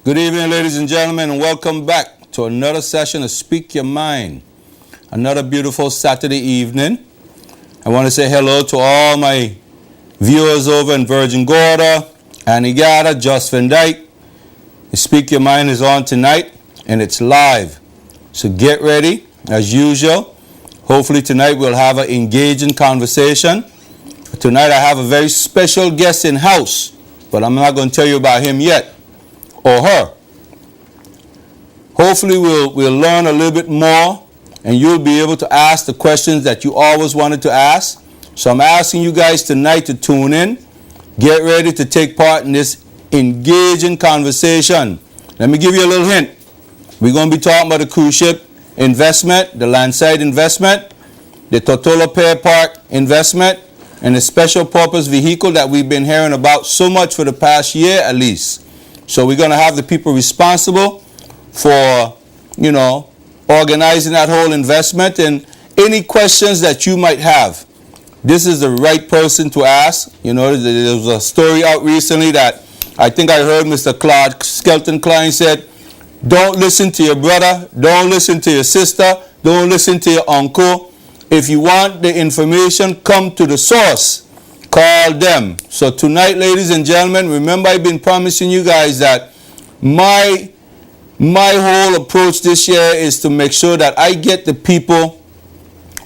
Good evening, ladies and gentlemen, and welcome back to another session of Speak Your Mind. Another beautiful Saturday evening. I want to say hello to all my viewers over in Virgin Gorda, Anegada, Jost Van Dyke. Speak Your Mind is on tonight, and it's live. So get ready, as usual. Hopefully tonight we'll have an engaging conversation. Tonight I have a very special guest in house, but I'm not going to tell you about him yet. Or her. Hopefully we'll learn a little bit more and you'll be able to ask the questions that you always wanted to ask. So I'm asking you guys tonight to tune in. Get ready to take part in this engaging conversation. Let me give you a little hint. We're going to be talking about the cruise ship investment, the landside investment, the Tortola Pier Park investment, and the special purpose vehicle that we've been hearing about so much for the past year at least. So we're going to have the people responsible for, organizing that whole investment and any questions that you might have. This is the right person to ask. There was a story out recently that I think I heard Mr. Claude Skelton Klein said, don't listen to your brother, don't listen to your sister, don't listen to your uncle. If you want the information, come to the source. Call them. So tonight, ladies and gentlemen, remember I've been promising you guys that my whole approach this year is to make sure that I get the people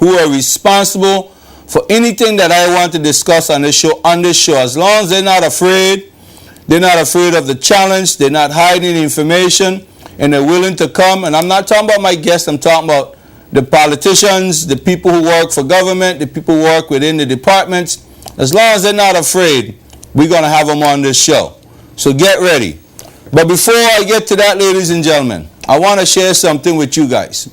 who are responsible for anything that I want to discuss on this show. As long as they're not afraid of the challenge, they're not hiding information, and they're willing to come. And I'm not talking about my guests, I'm talking about the politicians, the people who work for government, the people who work within the departments. As long as they're not afraid, we're going to have them on this show. So get ready. But before I get to that, ladies and gentlemen, I want to share something with you guys.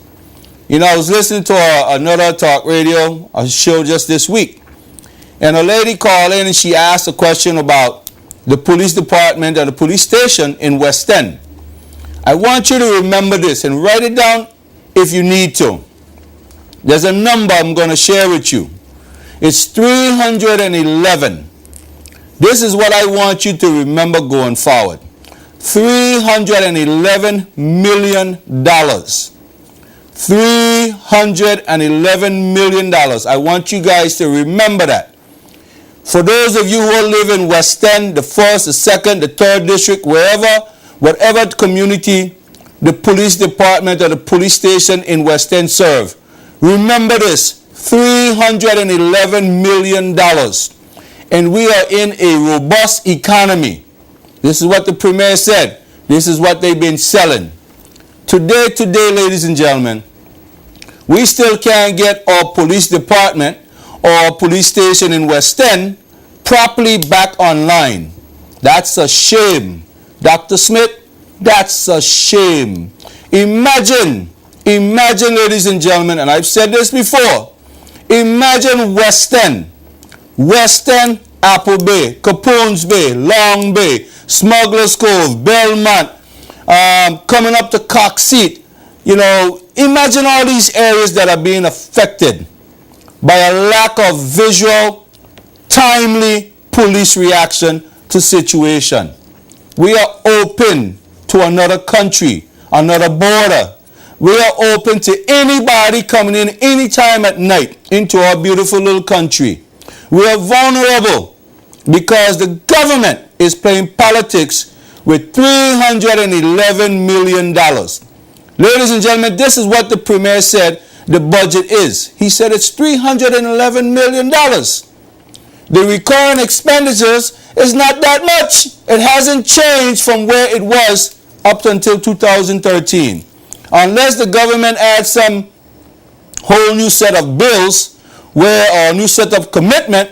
I was listening to another talk radio, a show just this week. And a lady called in and she asked a question about the police department or the police station in West End. I want you to remember this and write it down if you need to. There's a number I'm going to share with you. It's 311. This is what I want you to remember going forward. $311 million. $311 million. I want you guys to remember that. For those of you who live in West End, the 1st, the 2nd, the 3rd district, whatever community the police department or the police station in West End serve, remember this. $311 million. And we are in a robust economy. This is what the Premier said. This is what they've been selling. Today, ladies and gentlemen, we still can't get our police department or our police station in West End properly back online. That's a shame. Dr. Smith, that's a shame. Imagine, ladies and gentlemen, and I've said this before, imagine West End, Apple Bay, Capone's Bay, Long Bay, Smuggler's Cove, Belmont, coming up to Cox Seat. Imagine all these areas that are being affected by a lack of visual, timely police reaction to situation. We are open to another country, another border. We are open to anybody coming in anytime at night into our beautiful little country. We are vulnerable because the government is playing politics with $311 million. Ladies and gentlemen, this is what the Premier said the budget is. He said it's $311 million. The recurring expenditures is not that much. It hasn't changed from where it was up until 2013. Unless the government adds some whole new set of bills or a new set of commitment,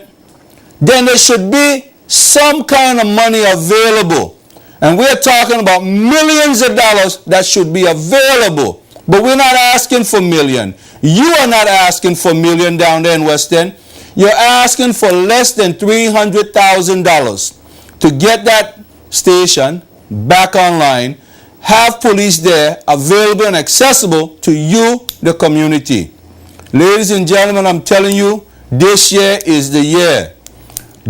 then there should be some kind of money available. And we're talking about millions of dollars that should be available. But we're not asking for million. You are not asking for million down there in West End. You're asking for less than $300,000 to get that station back online, have police there available and accessible to you, the community. Ladies and gentlemen, I'm telling you, this year is the year.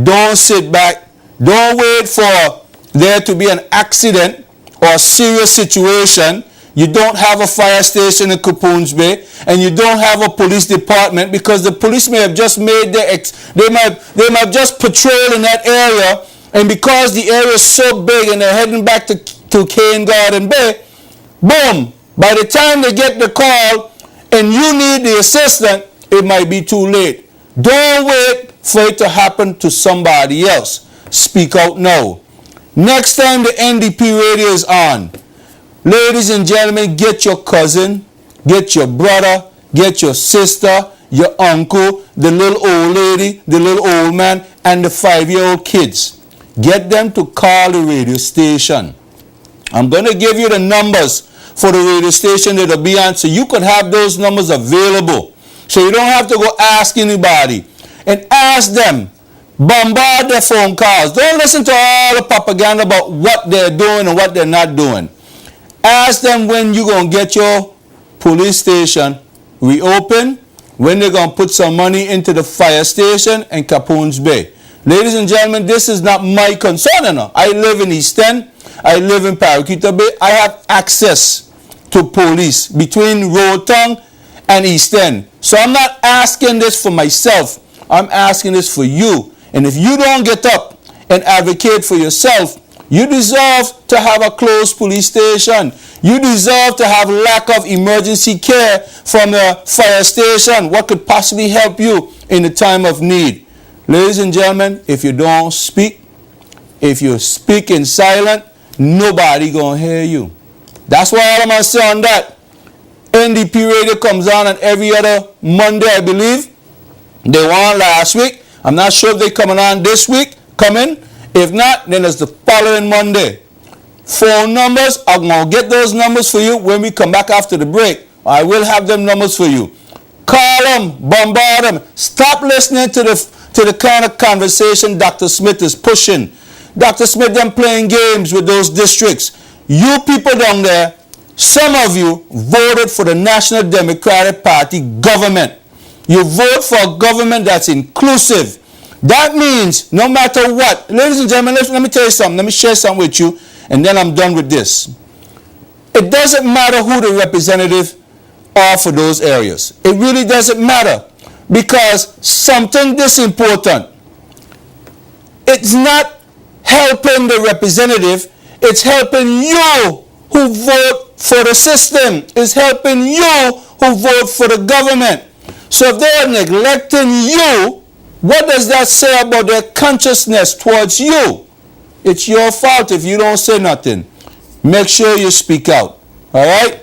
Don't sit back. Don't wait for there to be an accident or a serious situation. You don't have a fire station in Capons Bay, and you don't have a police department because the police may have just made they might just patrol in that area, and because the area is so big and they're heading back to Cane Garden Bay, boom, by the time they get the call and you need the assistant, it might be too late. Don't wait for it to happen to somebody else. Speak out now. Next time the NDP radio is on, ladies and gentlemen, get your cousin, get your brother, get your sister, your uncle, the little old lady, the little old man, and the 5-year-old kids. Get them to call the radio station. I'm going to give you the numbers for the radio station that'll be on, so you could have those numbers available. So you don't have to go ask anybody. And ask them. Bombard their phone calls. Don't listen to all the propaganda about what they're doing and what they're not doing. Ask them when you're going to get your police station reopened, when they're going to put some money into the fire station in Capons Bay. Ladies and gentlemen, this is not my concern. No. I live in East End. I live in Paraquita Bay. I have access to police between Roatong and East End. So I'm not asking this for myself. I'm asking this for you. And if you don't get up and advocate for yourself, you deserve to have a closed police station. You deserve to have lack of emergency care from the fire station. What could possibly help you in the time of need? Ladies and gentlemen, if you don't speak, if you speak in silent, nobody gonna hear you. That's why all I'm gonna say on that. NDP radio comes on every other Monday, I believe. They were on last week. I'm not sure if they're coming on this week. If not, then it's the following Monday. Phone numbers, I'm going to get those numbers for you when we come back after the break. I will have them numbers for you. Call them, bombard them. Stop listening to the kind of conversation Dr. Smith is pushing. Dr. Smith them playing games with those districts. You people down there, some of you voted for the National Democratic Party government. You vote for a government that's inclusive. That means no matter what, ladies and gentlemen, let me tell you something. Let me share something with you, and then I'm done with this. It doesn't matter who the representative are for those areas. It really doesn't matter, because something this important, it's not helping the representative, it's helping you who vote for the system. It's helping you who vote for the government. So if they are neglecting you, what does that say about their consciousness towards you? It's your fault if you don't say nothing. Make sure you speak out. All right?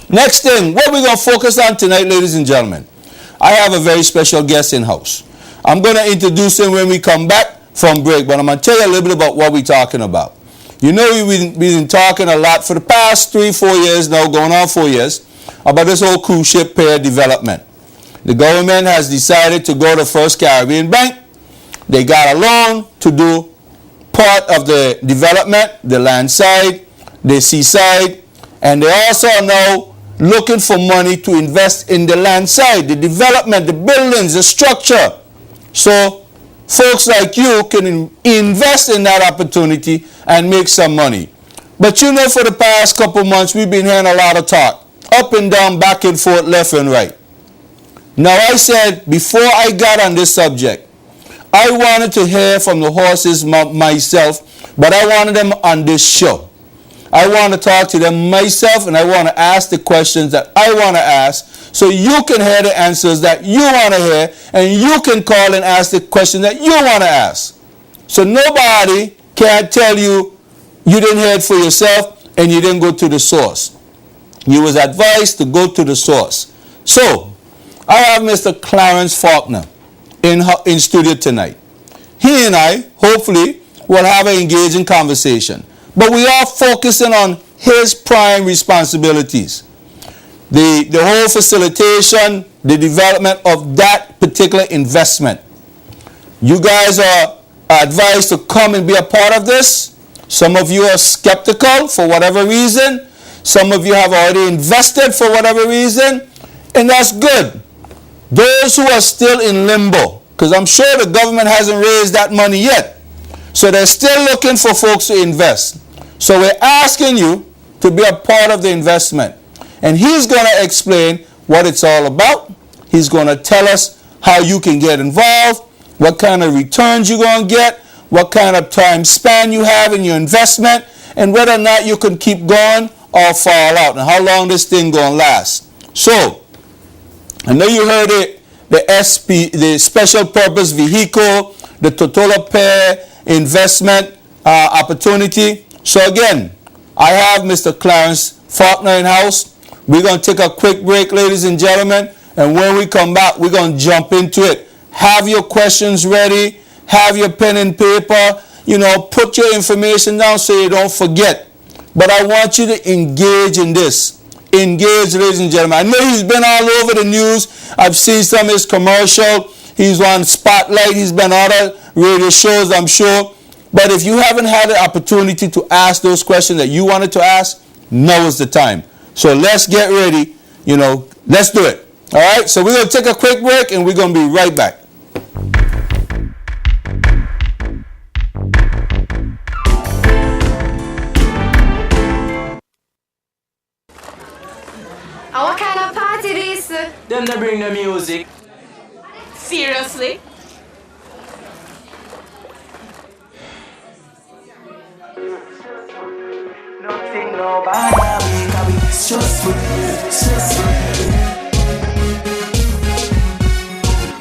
Next thing, what we're going to focus on tonight, ladies and gentlemen. I have a very special guest in house. I'm going to introduce him when we come back from break, but I'm going to tell you a little bit about what we're talking about. You know, we've been talking a lot for the past 3-4 years now, going on 4 years, about this whole cruise ship pair development. The government has decided to go to First Caribbean Bank. They got a loan to do part of the development, the land side, the seaside, and they also are now looking for money to invest in the land side, the development, the buildings, the structure. So folks like you can invest in that opportunity and make some money. But you know, for the past couple months, we've been hearing a lot of talk, up and down, back and forth, left and right. Now, I said, before I got on this subject, I wanted to hear from the horses myself, but I wanted them on this show. I want to talk to them myself, and I want to ask the questions that I want to ask, so you can hear the answers that you want to hear, and you can call and ask the questions that you want to ask. So nobody can tell you you didn't hear it for yourself and you didn't go to the source. You was advised to go to the source. So, I have Mr. Clarence Faulkner in studio tonight. He and I, hopefully, will have an engaging conversation. but we are focusing on his prime responsibilities. The whole facilitation, the development of that particular investment. You guys are advised to come and be a part of this. Some of you are skeptical for whatever reason. Some of you have already invested for whatever reason, and that's good. Those who are still in limbo, because I'm sure the government hasn't raised that money yet, so they're still looking for folks to invest. So we're asking you to be a part of the investment. And he's going to explain what it's all about. He's going to tell us how you can get involved, what kind of returns you're going to get, what kind of time span you have in your investment, and whether or not you can keep going or fall out, and how long this thing going to last. So, I know you heard it, the special purpose vehicle, the Totola Pair investment opportunity. So again, I have Mr. Clarence Faulkner in house. We're going to take a quick break, ladies and gentlemen, and when we come back, we're going to jump into it. Have your questions ready. Have your pen and paper. Put your information down so you don't forget. But I want you to engage in this. Engage, ladies and gentlemen. I know he's been all over the news. I've seen some of his commercial. He's on Spotlight. He's been on other radio shows, I'm sure. But if you haven't had the opportunity to ask those questions that you wanted to ask, now is the time. So let's get ready. Let's do it. All right? So we're going to take a quick break, and we're going to be right back. What kind of party this? Them they bring the music. Seriously?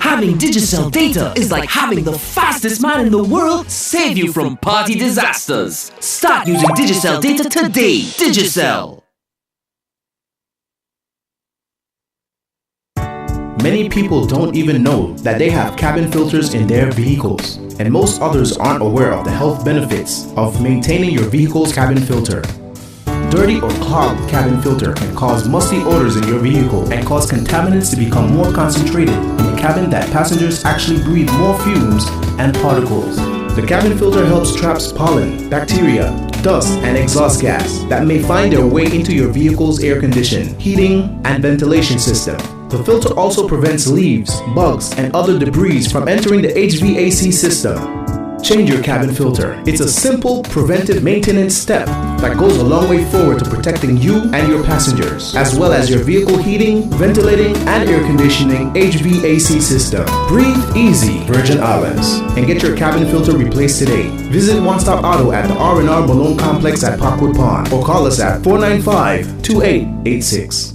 Having Digicel data is like having the fastest man in the world save you from party disasters. Start using Digicel data today. Digicel. Many people don't even know that they have cabin filters in their vehicles, and most others aren't aware of the health benefits of maintaining your vehicle's cabin filter. Dirty or clogged cabin filter can cause musty odors in your vehicle and cause contaminants to become more concentrated in the cabin that passengers actually breathe more fumes and particles. The cabin filter helps trap pollen, bacteria, dust, and exhaust gas that may find their way into your vehicle's air conditioning, heating, and ventilation system. The filter also prevents leaves, bugs, and other debris from entering the HVAC system. Change your cabin filter. It's a simple preventive maintenance step that goes a long way forward to protecting you and your passengers, as well as your vehicle heating, ventilating, and air conditioning HVAC system. Breathe easy, Virgin Islands, and get your cabin filter replaced today. Visit One Stop Auto at the R&R Balloon Complex at Parkwood Pond, or call us at 495-2886.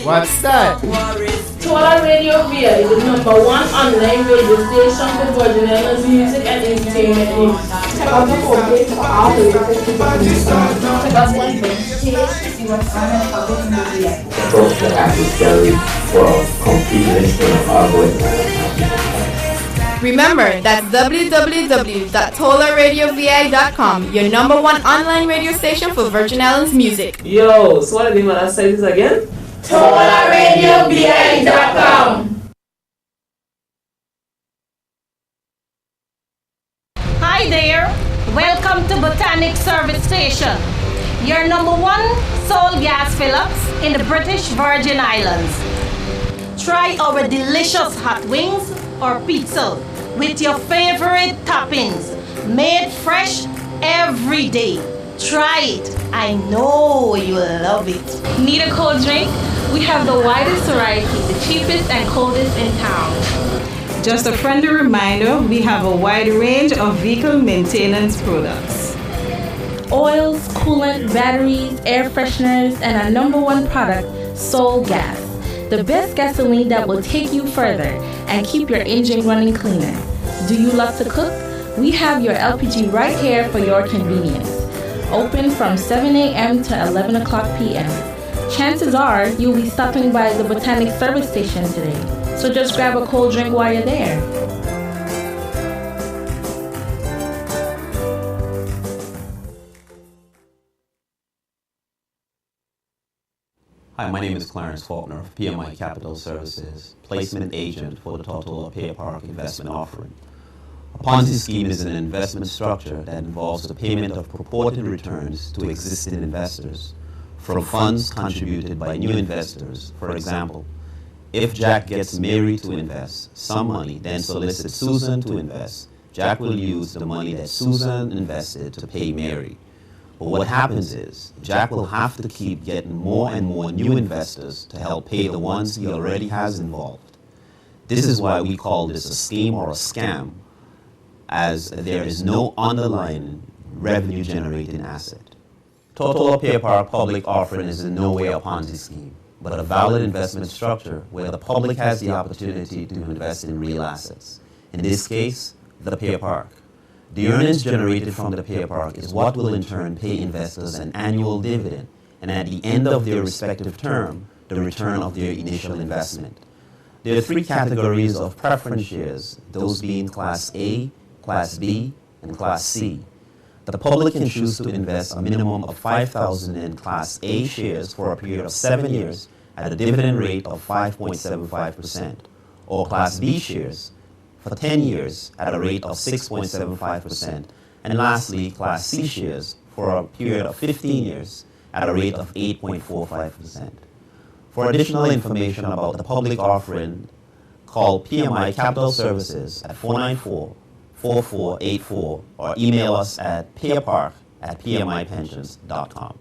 What's that? Tola Radio VI is the #1 online radio station for Virgin Islands music and entertainment news. Check out the homepage for our latest information. Check out one page to see what's on and public media. Approach the Active Gallery for a complete listing of our voice. Remember, that's www.tolarradiovi.com, your #1 online radio station for Virgin Islands music. Yo, so what are the name of that site is again? tolarradiovi.com. Hi there, welcome to Botanic Service Station, your #1 Soul gas fill-ups in the British Virgin Islands. Try our delicious hot wings or pizza with your favorite toppings, made fresh every day. Try it, I know you'll love it. Need a cold drink? We have the widest variety, the cheapest and coldest in town. Just a friendly reminder, we have a wide range of vehicle maintenance products. Oils, coolant, batteries, air fresheners, and our #1 product, Soul Gas. the best gasoline that will take you further and keep your engine running cleaner. Do you love to cook? We have your LPG right here for your convenience. Open from 7 a.m. to 11 o'clock p.m. Chances are you'll be stopping by the Botanic service station today, so just grab a cold drink while you're there. Hi, my name is Clarence Faulkner of PMI Capital Services, placement agent for the Tortola Pier Park investment offering. A Ponzi scheme is an investment structure that involves the payment of purported returns to existing investors from funds contributed by new investors. For example, if Jack gets Mary to invest some money, then solicits Susan to invest, Jack will use the money that Susan invested to pay Mary. But what happens is, Jack will have to keep getting more and more new investors to help pay the ones he already has involved. This is why we call this a scheme or a scam, as there is no underlying revenue-generating asset. Tortola Pier Park public offering is in no way a Ponzi scheme, but a valid investment structure where the public has the opportunity to invest in real assets. In this case, the Pier Park. The earnings generated from the Pier Park is what will in turn pay investors an annual dividend, and at the end of their respective term, the return of their initial investment. There are three categories of preference shares, those being Class A, Class B, and Class C. The public can choose to invest a minimum of $5,000 in Class A shares for a period of 7 years at a dividend rate of 5.75%, or Class B shares for 10 years at a rate of 6.75%, and lastly, Class C shares for a period of 15 years at a rate of 8.45%. For additional information about the public offering, call PMI Capital Services at 494-4484 or email us at pierpark@pmipensions.com.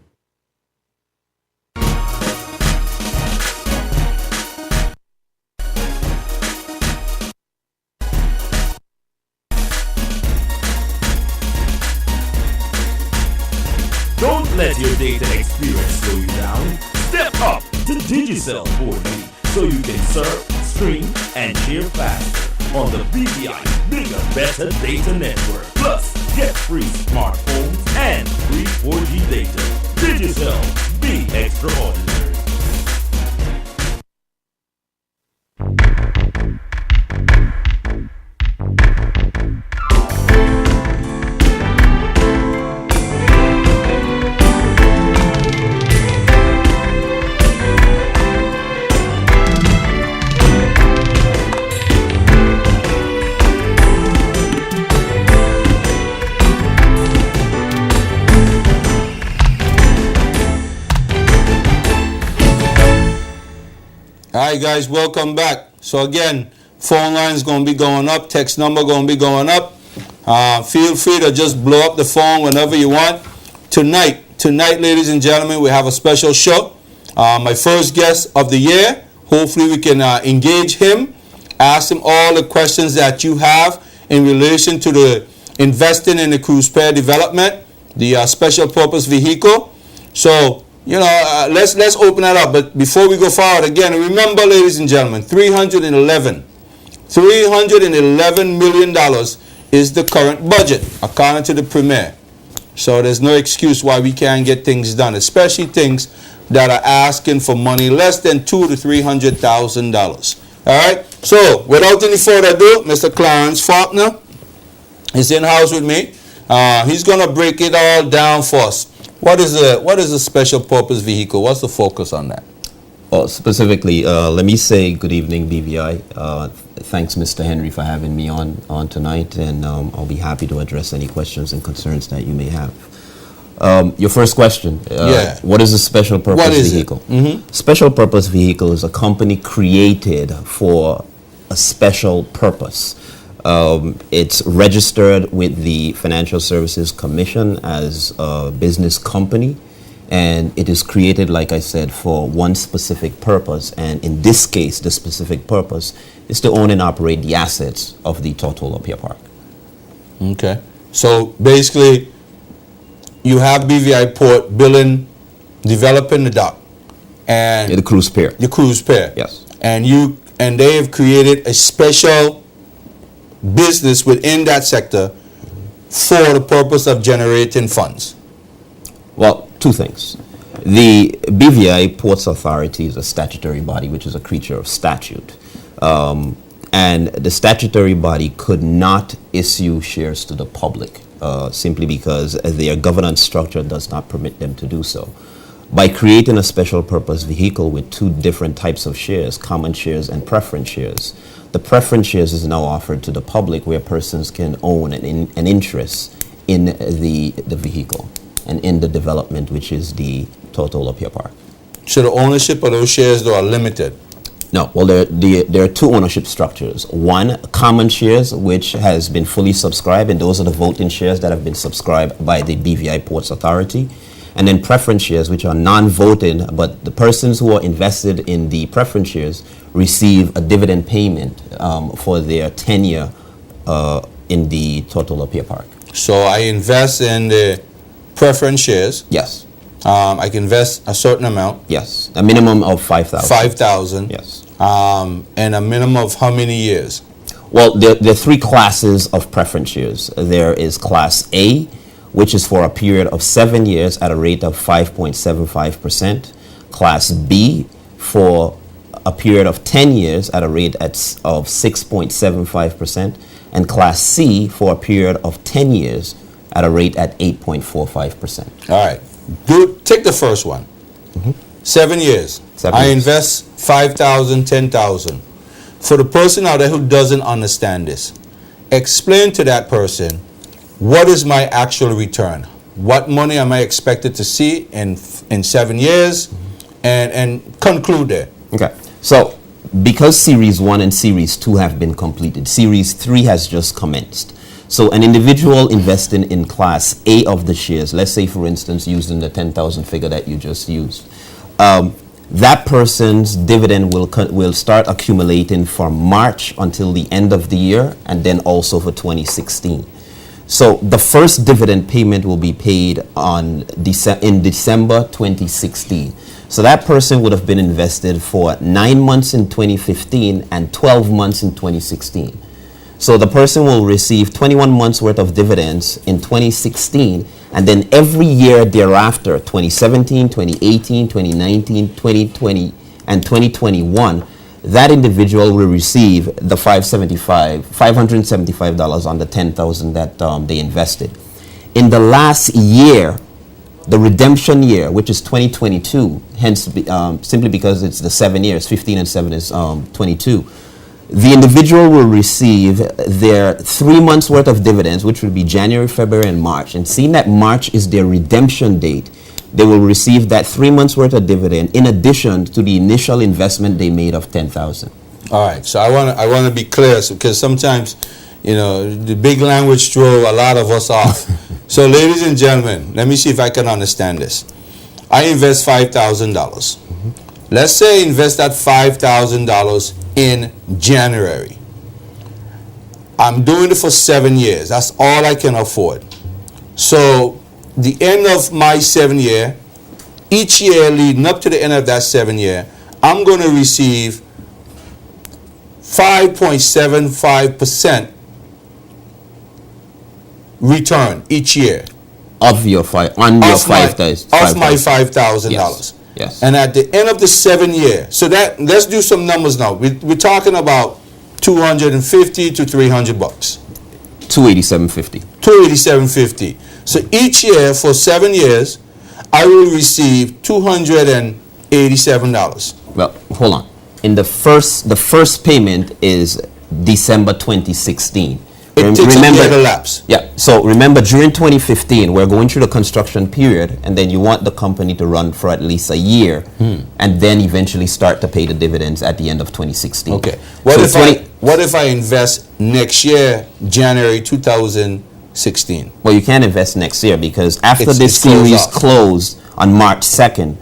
Don't let your data experience slow you down. Step up to Digicel 4G so you can surf, stream, and share faster on the BVI Bigger Better Data Network. Plus, get free smartphones and free 4G data. Digicel, be extraordinary. All right, guys, welcome back. So again, phone line's going to be going up, text number going to be going up. Feel free to just blow up the phone whenever you want. Tonight, ladies and gentlemen, we have a special show. My first guest of the year. Hopefully we can engage him, ask him all the questions that you have in relation to the investing in the cruise pair development, the special purpose vehicle. So, you know, let's open that up. But before we go forward, again, remember, ladies and gentlemen, $311 million is the current budget, according to the Premier. So there's no excuse why we can't get things done, especially things that are asking for money less than $200,000 to $300,000. All right. So without any further ado, Mr. Clarence Faulkner is in house with me. He's gonna break it all down for us. What is a special purpose vehicle? What's the focus on that? Well, specifically, let me say good evening, BVI. Thanks, Mr. Henry, for having me on tonight, and I'll be happy to address any questions and concerns that you may have. Your first question, what is a special purpose vehicle? Special purpose vehicle is a company created for a special purpose. It's registered with the Financial Services Commission as a business company, and it is created, like I said, for one specific purpose. And in this case, the specific purpose is to own and operate the assets of the Tortola Pier Park. Okay. So basically, you have BVI Port building, developing the dock, and The cruise pair. the cruise pair. Yes. And they have created a special business within that sector for the purpose of generating funds. Well, two things. The BVI Ports Authority is a statutory body, which is a creature of statute. And the statutory body could not issue shares to the public simply because their governance structure does not permit them to do so. By creating a special purpose vehicle with two different types of shares, common shares and preference shares, the preference shares is now offered to the public where persons can own an interest in the vehicle and in the development, which is the Tortola Pier Park. So the ownership of those shares, though, are limited? No. Well, there are two ownership structures. One, common shares, which has been fully subscribed, and those are the voting shares that have been subscribed by the BVI Ports Authority. And then preference shares, which are non-voting, but the persons who are invested in the preference shares receive a dividend payment for their tenure in the Tortola Pier Park. So I invest in the preference shares. Yes. I can invest a certain amount. Yes. A minimum of 5,000. 5,000. Yes. And a minimum of how many years? Well, there are three classes of preference shares. There is Class A, which is for a period of 7 years at a rate of 5.75%. Class B for a period of 10 years at a rate of 6.75%. And Class C for a period of 10 years at a rate at 8.45%. All right. Take the first one. 7 years. 7 I years. invest 5,000, 10,000. For the person out there who doesn't understand this, explain to that person, what is my actual return? What money am I expected to see in 7 years? And conclude there. Okay. So, because Series 1 and Series 2 have been completed, Series 3 has just commenced. So an individual investing in Class A of the shares, let's say for instance using the 10,000 figure that you just used, that person's dividend will start accumulating from March until the end of the year, and then also for 2016. So the first dividend payment will be paid in December 2016. So that person would have been invested for 9 months in 2015 and 12 months in 2016. So the person will receive 21 months worth of dividends in 2016, and then every year thereafter, 2017, 2018, 2019, 2020, and 2021, that individual will receive the $575 on the 10,000 that they invested. In the last year, the redemption year, which is 2022, hence simply because it's the 7 years, 15 and 7 is 22, the individual will receive their 3 months worth of dividends, which will be January, February, and March. And seeing that March is their redemption date, they will receive that 3 months worth of dividend in addition to the initial investment they made of 10,000. All right. So I want to be clear, because sometimes, the big language throw a lot of us off. So, ladies and gentlemen, let me see if I can understand this. I invest $5,000. Let's say I invest that $5,000 in January. I'm doing it for 7 years. That's all I can afford. So the end of my 7 year, each year leading up to the end of that 7 year, I'm going to receive 5.75% return each year. Of your $5,000. Of my $5,000. Yes. And at the end of the 7 year, so that, let's do some numbers now. We're talking about $250 to $300. $287.50. $287.50. So each year for 7 years, I will receive $287. Well, hold on. The first payment is December 2016. It takes a year to lapse. Yeah. So remember, during 2015, we're going through the construction period, and then you want the company to run for at least a year, and then eventually start to pay the dividends at the end of 2016. Okay. What if I invest next year, January 2016? Well, you can't invest next year because after this series closed on March 2nd,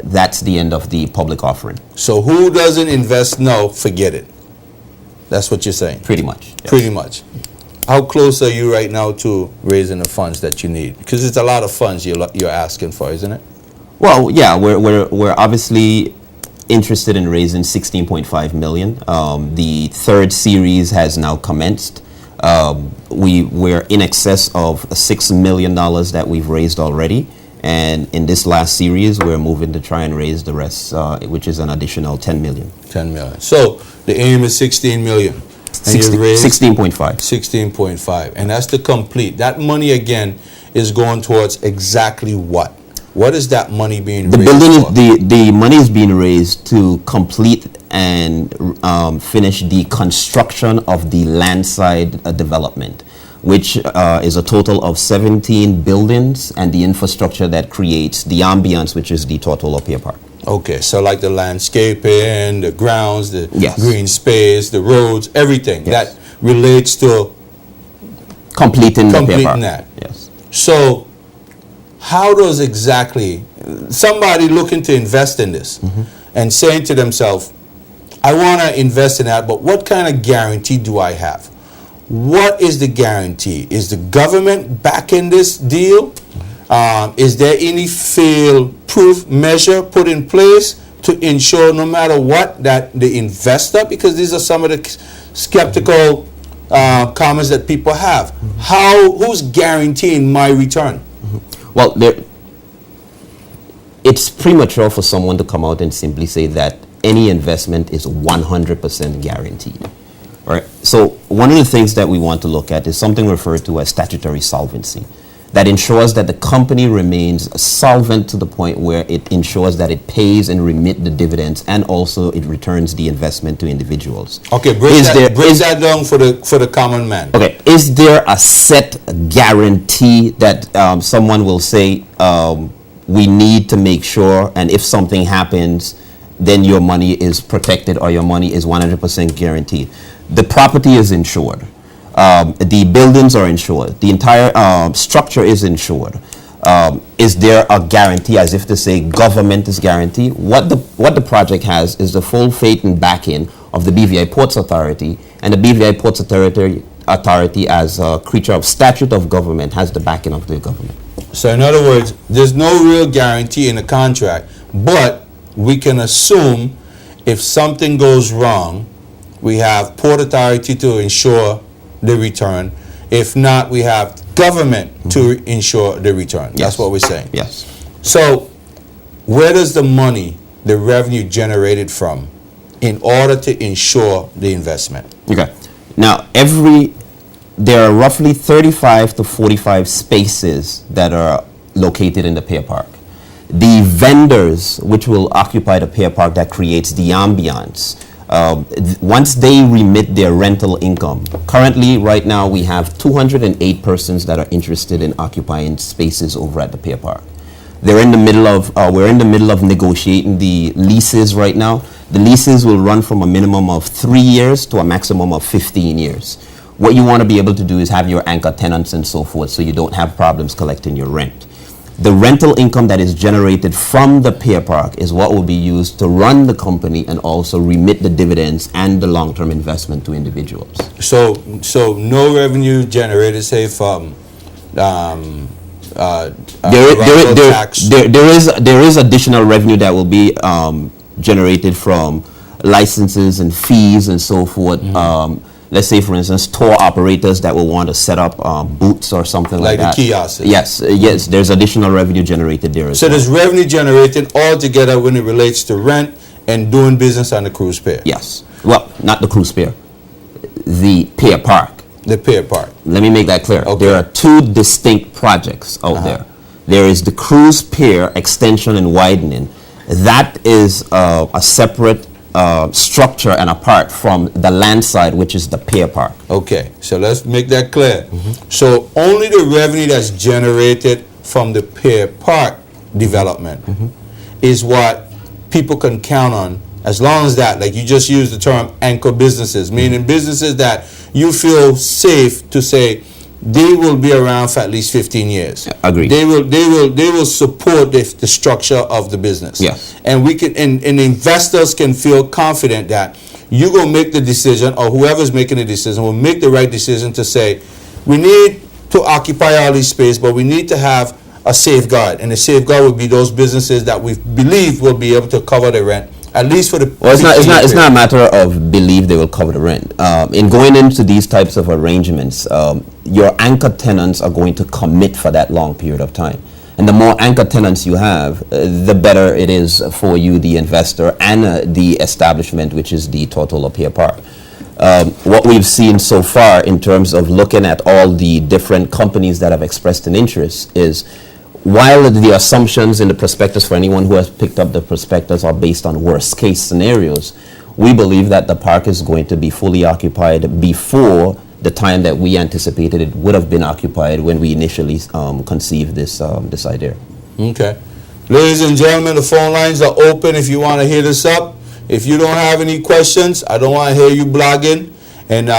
that's the end of the public offering. So who doesn't invest now, forget it. That's what you're saying? Pretty much. Yes. Pretty much. How close are you right now to raising the funds that you need? Because it's a lot of funds you're asking for, isn't it? Well, yeah, we're obviously interested in raising 16.5 million. The third series has now commenced. We're in excess of $6 million that we've raised already. And in this last series, we're moving to try and raise the rest, which is an additional 10 million. 10 million. So the aim is 16 million. And you raised 16.5. 16.5. And that's to complete. That money, again, is going towards exactly what? What is that money being raised for? The money is being raised to complete and finish the construction of the landside development, which is a total of 17 buildings and the infrastructure that creates the ambience, which is the Tortola Pier Park. Okay, so like the landscaping, the grounds, the Yes. green space, the roads, everything that relates to completing the Pier Park. that. Yes. So how does exactly somebody looking to invest in this and saying to themselves, I want to invest in that, but what kind of guarantee do I have? What is the guarantee? Is the government backing this deal? Is there any fail-proof measure put in place to ensure no matter what that the investor, because these are some of the skeptical comments that people have. Who's guaranteeing my return? Well, it's premature for someone to come out and simply say that any investment is 100% guaranteed. Right? So one of the things that we want to look at is something referred to as statutory solvency, that ensures that the company remains solvent to the point where it ensures that it pays and remit the dividends, and also it returns the investment to individuals. Okay, break that down for the common man. Okay, is there a set guarantee that someone will say we need to make sure, and if something happens, then your money is protected or your money is 100% guaranteed? The property is insured. The buildings are insured. The entire structure is insured. Is there a guarantee, as if to say government is guaranteed? What the project has is the full faith and backing of the BVI Ports Authority, and the BVI Ports Authority as a creature of statute of government has the backing of the government. So in other words, there's no real guarantee in the contract, but we can assume if something goes wrong, we have Port Authority to ensure the return. If not, we have government to ensure the return. That's what we're saying. Yes. So where does the money, the revenue generated from, in order to ensure the investment? Okay. Now, there are roughly 35 to 45 spaces that are located in the Pier Park. The vendors which will occupy the Pier Park that creates the ambiance, once they remit their rental income, currently right now we have 208 persons that are interested in occupying spaces over at the Pier Park. We're in the middle of negotiating the leases right now. The leases will run from a minimum of 3 years to a maximum of 15 years. What you want to be able to do is have your anchor tenants and so forth, so you don't have problems collecting your rent. The rental income that is generated from the Pier Park is what will be used to run the company and also remit the dividends and the long-term investment to individuals. So no revenue generated, say, from there is additional revenue that will be generated from licenses and fees and so forth. Let's say, for instance, tour operators that will want to set up booths or something like that. Like the kiosks. Yes, there's additional revenue generated there as well. So there's revenue generated altogether when it relates to rent and doing business on the cruise pier. Yes. Well, not the cruise pier. The Pier Park. The Pier Park. Let me make that clear. Okay. There are two distinct projects out there. There is the cruise pier extension and widening. That is a separate structure and apart from the land side, which is the Pier Park. Okay, so let's make that clear. So only the revenue that's generated from the Pier Park development is what people can count on, as long as that, like you just used the term anchor businesses, meaning businesses that you feel safe to say they will be around for at least 15 years. Agreed. They will support the structure of the business. Yes. And we can and investors can feel confident that you're gonna make the decision, or whoever's making the decision will make the right decision to say, we need to occupy all these space, but we need to have a safeguard, and the safeguard would be those businesses that we believe will be able to cover the rent, at least for the. Well, it's not a matter of believe they will cover the rent. In going into these types of arrangements, your anchor tenants are going to commit for that long period of time. And the more anchor tenants you have, the better it is for you, the investor, and the establishment, which is the Tortola Pier Park. What we've seen so far in terms of looking at all the different companies that have expressed an interest is, while the assumptions in the prospectus for anyone who has picked up the prospectus are based on worst case scenarios, we believe that the park is going to be fully occupied before the time that we anticipated it would have been occupied when we initially conceived this idea. Okay. Ladies and gentlemen, the phone lines are open if you want to hit us up. If you don't have any questions, I don't want to hear you blogging and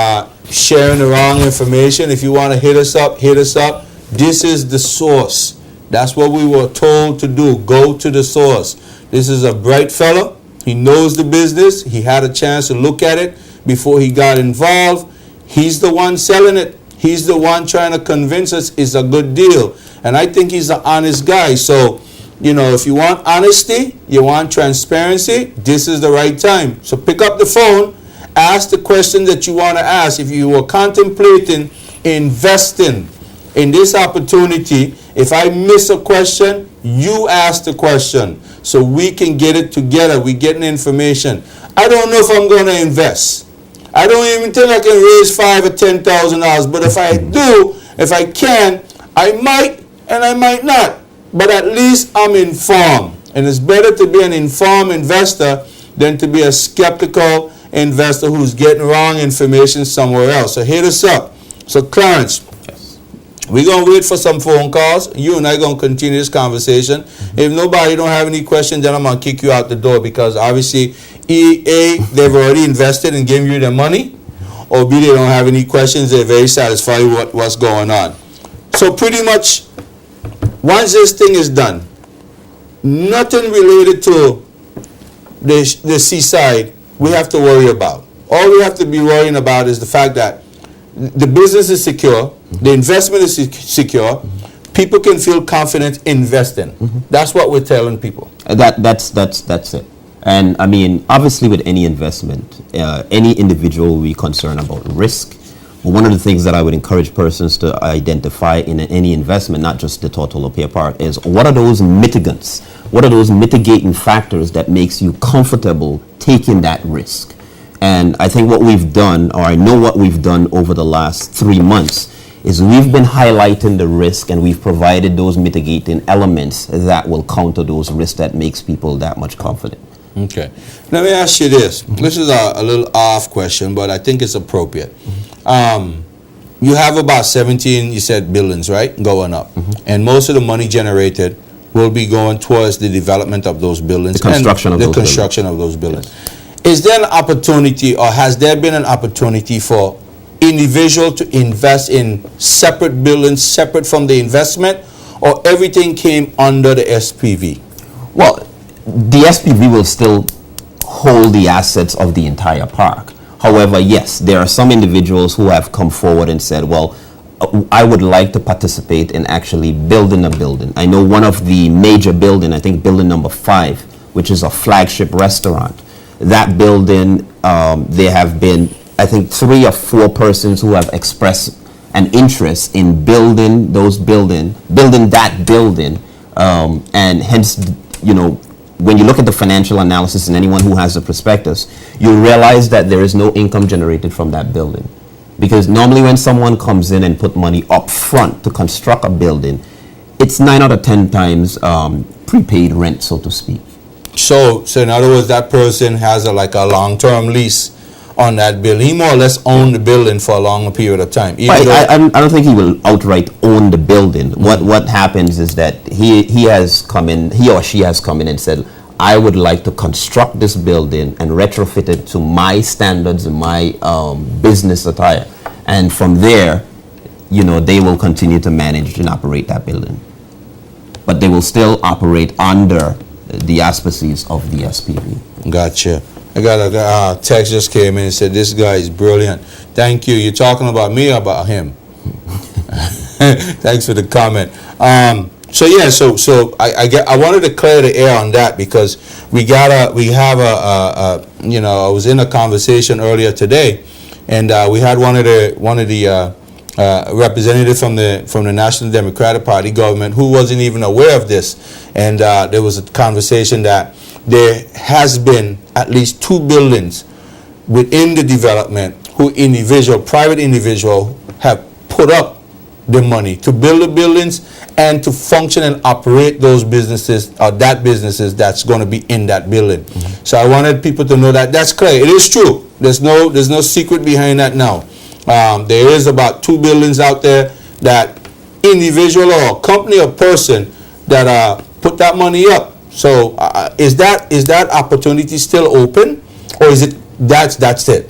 sharing the wrong information. If you want to hit us up, hit us up. This is the source. That's what we were told to do. Go to the source. This is a bright fella. He knows the business. He had a chance to look at it before he got involved. He's the one selling it. He's the one trying to convince us it's a good deal. And I think he's an honest guy. So, you know, if you want honesty, you want transparency, this is the right time. So pick up the phone, ask the question that you want to ask. If you were contemplating investing in this opportunity, if I miss a question, you ask the question so we can get it together. We getting information. I don't know if I'm going to invest. I don't even think I can raise $5,000 or $10,000. But if I do, if I can, I might and I might not. But at least I'm informed. And it's better to be an informed investor than to be a skeptical investor who's getting wrong information somewhere else. So hit us up. So Clarence, we're going to wait for some phone calls. You and I are going to continue this conversation. If nobody don't have any questions, then I'm going to kick you out the door, because obviously A, they've already invested and given you their money, or B, they don't have any questions. They're very satisfied with what's going on. So pretty much, once this thing is done, nothing related to the seaside we have to worry about. All we have to be worrying about is the fact that the business is secure, the investment is secure, people can feel confident investing. That's what we're telling people. That's it. And I mean, obviously with any investment, any individual will be concerned about risk. But one of the things that I would encourage persons to identify in any investment, not just the Tortola Pier Park, is what are those mitigants? What are those mitigating factors that makes you comfortable taking that risk? And I think what we've done, or I know what we've done over the last 3 months, is we've been highlighting the risk, and we've provided those mitigating elements that will counter those risks that makes people that much confident. Okay. Let me ask you this. This is a little off question, but I think it's appropriate. You have about 17, you said, buildings, right? Going up. And most of the money generated will be going towards the development of those buildings. The construction of those buildings. Is there an opportunity, or has there been an opportunity for individual to invest in separate buildings, separate from the investment, or everything came under the SPV? Well, the SPV will still hold the assets of the entire park. However, yes, there are some individuals who have come forward and said, well, I would like to participate in actually building a building. I know one of the major building, I think building number 5, which is a flagship restaurant. That building, there have been, I think, 3 or 4 persons who have expressed an interest in building that building, and hence, you know, when you look at the financial analysis and anyone who has the prospectus, you realize that there is no income generated from that building. Because normally when someone comes in and put money up front to construct a building, it's 9 out of 10 times prepaid rent, so to speak. So in other words, that person has a long-term lease on that building. He more or less owned the building for a longer period of time. I don't think he will outright own the building. What happens is that he or she has come in and said, I would like to construct this building and retrofit it to my standards and my business attire. And from there, you know, they will continue to manage and operate that building. But they will still operate under the auspices of the SPV. Gotcha. I got a text just came in and said, this guy is brilliant. Thank you. You're talking about me or about him? Thanks for the comment. So yeah, so I wanted to clear the air on that because we have a I was in a conversation earlier today, and we had one of the representatives from the National Democratic Party government who wasn't even aware of this, and there was a conversation that there has been at least 2 buildings within the development who private individual have put up the money to build the buildings and to function and operate those businesses or that businesses that's going to be in that building. So I wanted people to know that that's clear. It is true. There's no secret behind that now. There is about 2 buildings out there that individual or company or person that put that money up. So is that opportunity still open, or is it that's it?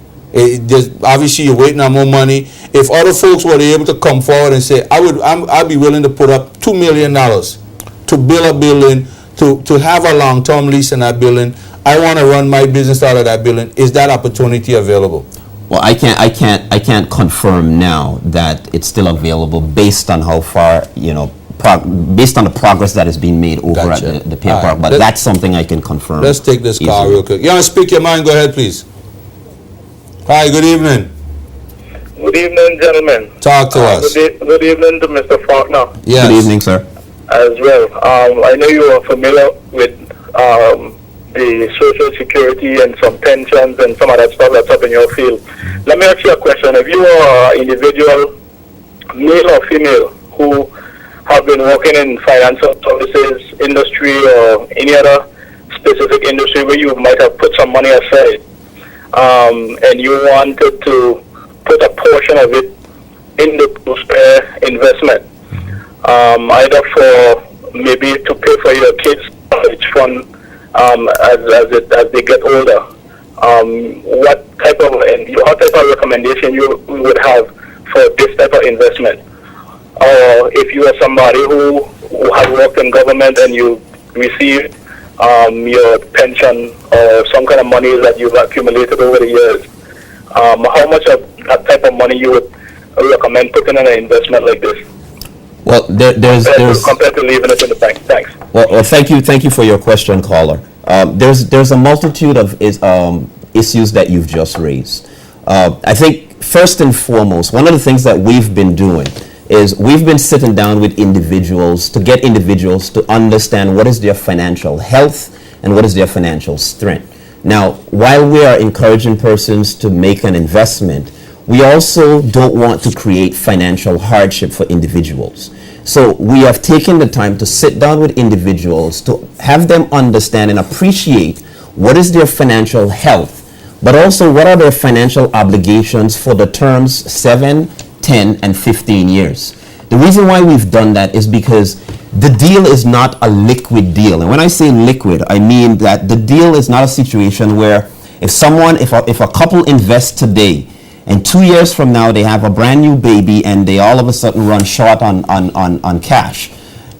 Obviously you're waiting on more money. If other folks were able to come forward and say, I'd be willing to put up $2 million to build a building, to have a long-term lease in that building, I want to run my business out of that building, is that opportunity available? Well, I can't confirm now that it's still available based on how far, based on the progress that is being made over at the Pier Park, but that's something I can confirm. Let's take this call real quick. You want to speak your mind? Go ahead, please. Hi, good evening. Good evening, gentlemen. Talk to us. Good evening to Mr. Faulkner. Yes. Good evening, sir. As well. I know you are familiar with the Social Security and some pensions and some of that stuff that's up in your field. Let me ask you a question. If you are an individual, male or female, who have been working in financial services industry or any other specific industry where you might have put some money aside, and you wanted to put a portion of it in the spare investment, either for maybe to pay for your kids' college fund as they get older, what type of recommendation you would have for this type of investment? Or if you are somebody who has worked in government and you received your pension or some kind of money that you've accumulated over the years, how much of that type of money you would recommend putting in an investment like this? Well, there's compared to leaving it in the bank. Thanks. Well, thank you for your question, caller. There's a multitude of issues that you've just raised. I think first and foremost, one of the things that we've been doing is we've been sitting down with individuals to get individuals to understand what is their financial health and what is their financial strength. Now, while we are encouraging persons to make an investment, we also don't want to create financial hardship for individuals. So we have taken the time to sit down with individuals to have them understand and appreciate what is their financial health, but also what are their financial obligations for the terms 7, 10, and 15 years. The reason why we've done that is because the deal is not a liquid deal. And when I say liquid, I mean that the deal is not a situation where if a couple invests today and 2 years from now they have a brand new baby and they all of a sudden run short on cash,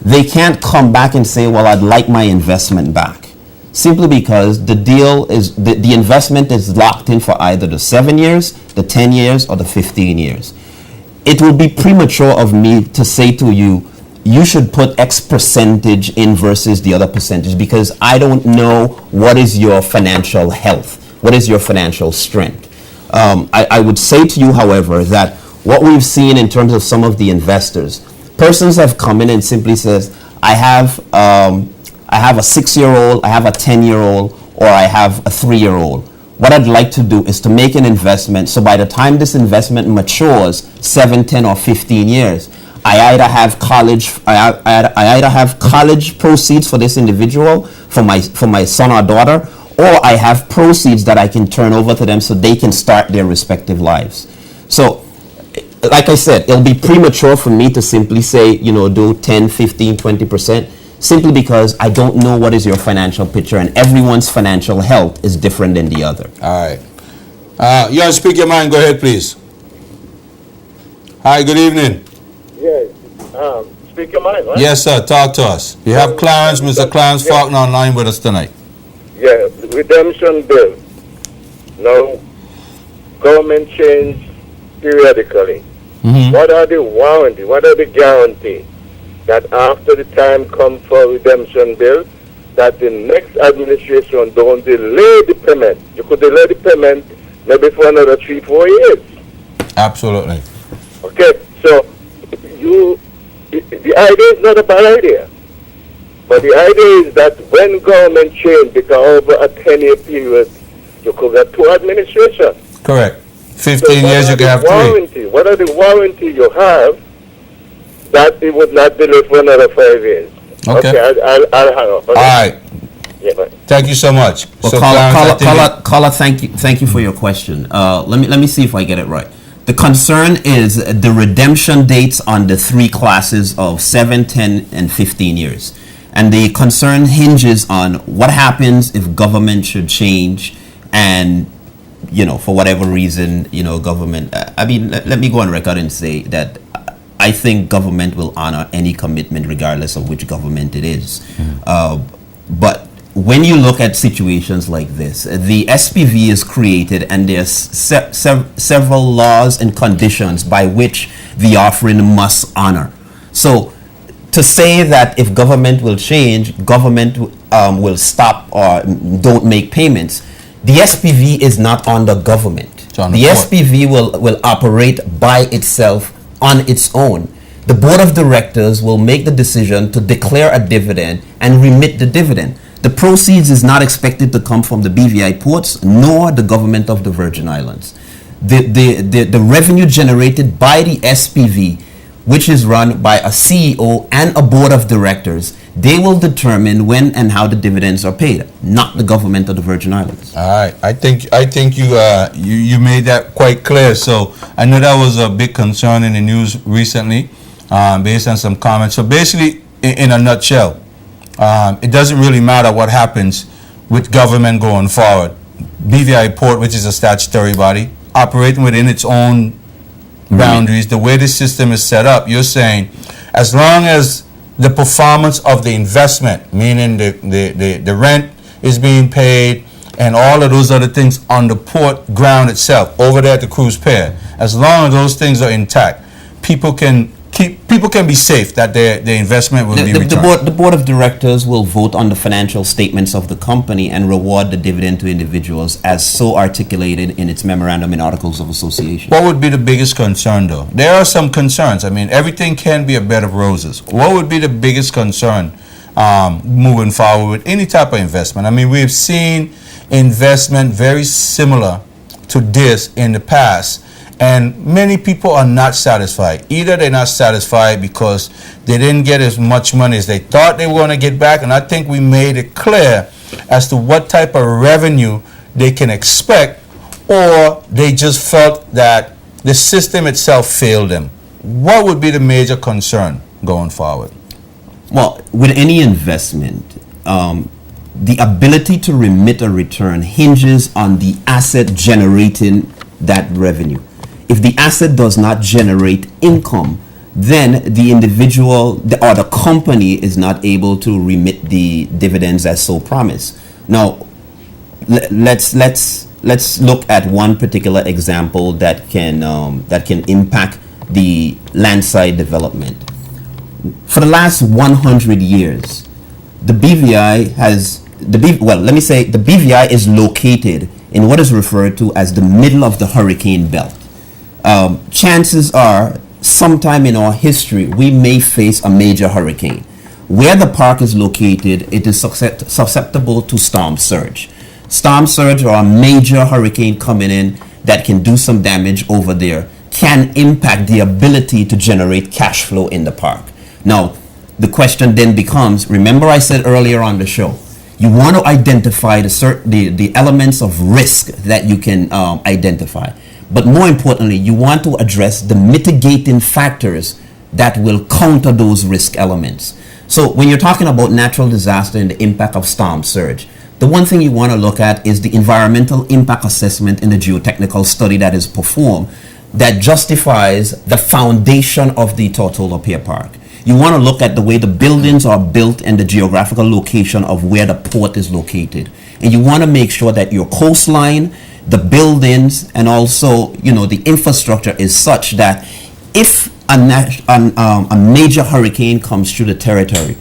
they can't come back and say, well, I'd like my investment back. Simply because the deal is, the investment is locked in for either the 7 years, the 10 years, or the 15 years. It would be premature of me to say to you, you should put X percentage in versus the other percentage, because I don't know what is your financial health, what is your financial strength. I would say to you, however, that what we've seen in terms of some of the investors, persons have come in and simply says, I have a 6-year-old, I have a 10-year-old, or I have a 3-year-old. What I'd like to do is to make an investment, so by the time this investment matures, 7, 10, or 15 years, I either have college proceeds for this individual, for my son or daughter, or I have proceeds that I can turn over to them so they can start their respective lives. So, like I said, it'll be premature for me to simply say, do 10, 15, 20%, simply because I don't know what is your financial picture, and everyone's financial health is different than the other. All right. You want to speak your mind? Go ahead, please. Hi, good evening. Yes. Speak your mind, right? Yes, sir. Talk to us. You have Mr. Clarence Faulkner online with us tonight. Yeah, redemption bill. Now, government change periodically. Mm-hmm. What are the warranty? What are the guarantee that after the time comes for redemption bill, that the next administration don't delay the payment. You could delay the payment maybe for another 3-4 years. Absolutely. Okay, so the idea is not a bad idea. But the idea is that when government change, because over a 10-year period, you could get 2 administrations. Correct. 15 years, you can have 3. What are the warranty you have that it would not delay for another 5 years? Okay. I'll hang up. Okay? All right. Yeah, bye. Thank you so much. Well, So, Clarence, I think caller, thank you for your question. Let me see if I get it right. The concern is the redemption dates on the 3 classes of 7, 10, and 15 years. And the concern hinges on what happens if government should change and, for whatever reason, government, let me go on record and say that I think government will honor any commitment regardless of which government it is. But when you look at situations like this, the SPV is created and there's several laws and conditions by which the offering must honor. So to say that if government will change, government will stop or don't make payments, the SPV is not under government. The SPV will operate by itself on its own. The board of directors will make the decision to declare a dividend and remit the dividend. The proceeds is not expected to come from the BVI ports nor the government of the Virgin Islands. The revenue generated by the SPV, which is run by a CEO and a board of directors, they will determine when and how the dividends are paid, not the government of the Virgin Islands. All right, I think you made that quite clear. So I know that was a big concern in the news recently, based on some comments. So basically, in a nutshell, it doesn't really matter what happens with government going forward. BVI Port, which is a statutory body, operating within its own boundaries, the way the system is set up, you're saying, as long as the performance of the investment, meaning the rent is being paid and all of those other things on the port ground itself, over there at the cruise pier, as long as those things are intact, people can be safe that their investment will be returned. The board of directors will vote on the financial statements of the company and reward the dividend to individuals as so articulated in its memorandum and articles of association. What would be the biggest concern, though? There are some concerns. I mean, everything can be a bed of roses. What would be the biggest concern moving forward with any type of investment? I mean, we've seen investment very similar to this in the past, and many people are not satisfied. Either they're not satisfied because they didn't get as much money as they thought they were going to get back, and I think we made it clear as to what type of revenue they can expect, or they just felt that the system itself failed them. What would be the major concern going forward? Well, with any investment, the ability to remit a return hinges on the asset generating that revenue. If the asset does not generate income, then the individual or the company is not able to remit the dividends as so promised. Now, let's look at one particular example that can impact the landside development. For the last 100 years, the BVI the BVI is located in what is referred to as the middle of the hurricane belt. Chances are, sometime in our history, we may face a major hurricane. Where the park is located, it is susceptible to storm surge. Storm surge, or a major hurricane coming in that can do some damage over there, can impact the ability to generate cash flow in the park. Now, the question then becomes, remember I said earlier on the show, you want to identify the elements of risk that you can identify. But more importantly, you want to address the mitigating factors that will counter those risk elements. So when you're talking about natural disaster and the impact of storm surge, the one thing you want to look at is the environmental impact assessment in the geotechnical study that is performed that justifies the foundation of the Tortola Pier Park. You want to look at the way the buildings are built and the geographical location of where the port is located. And you want to make sure that your coastline, the buildings, and also, the infrastructure is such that if a major hurricane comes through the territory,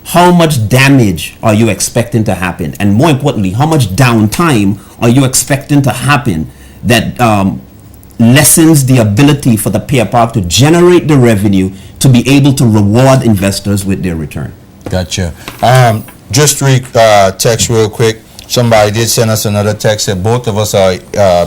how much damage are you expecting to happen? And more importantly, how much downtime are you expecting to happen that lessens the ability for the Pier Park to generate the revenue to be able to reward investors with their return? Gotcha. Just read text real quick. Somebody did send us another text that both of us are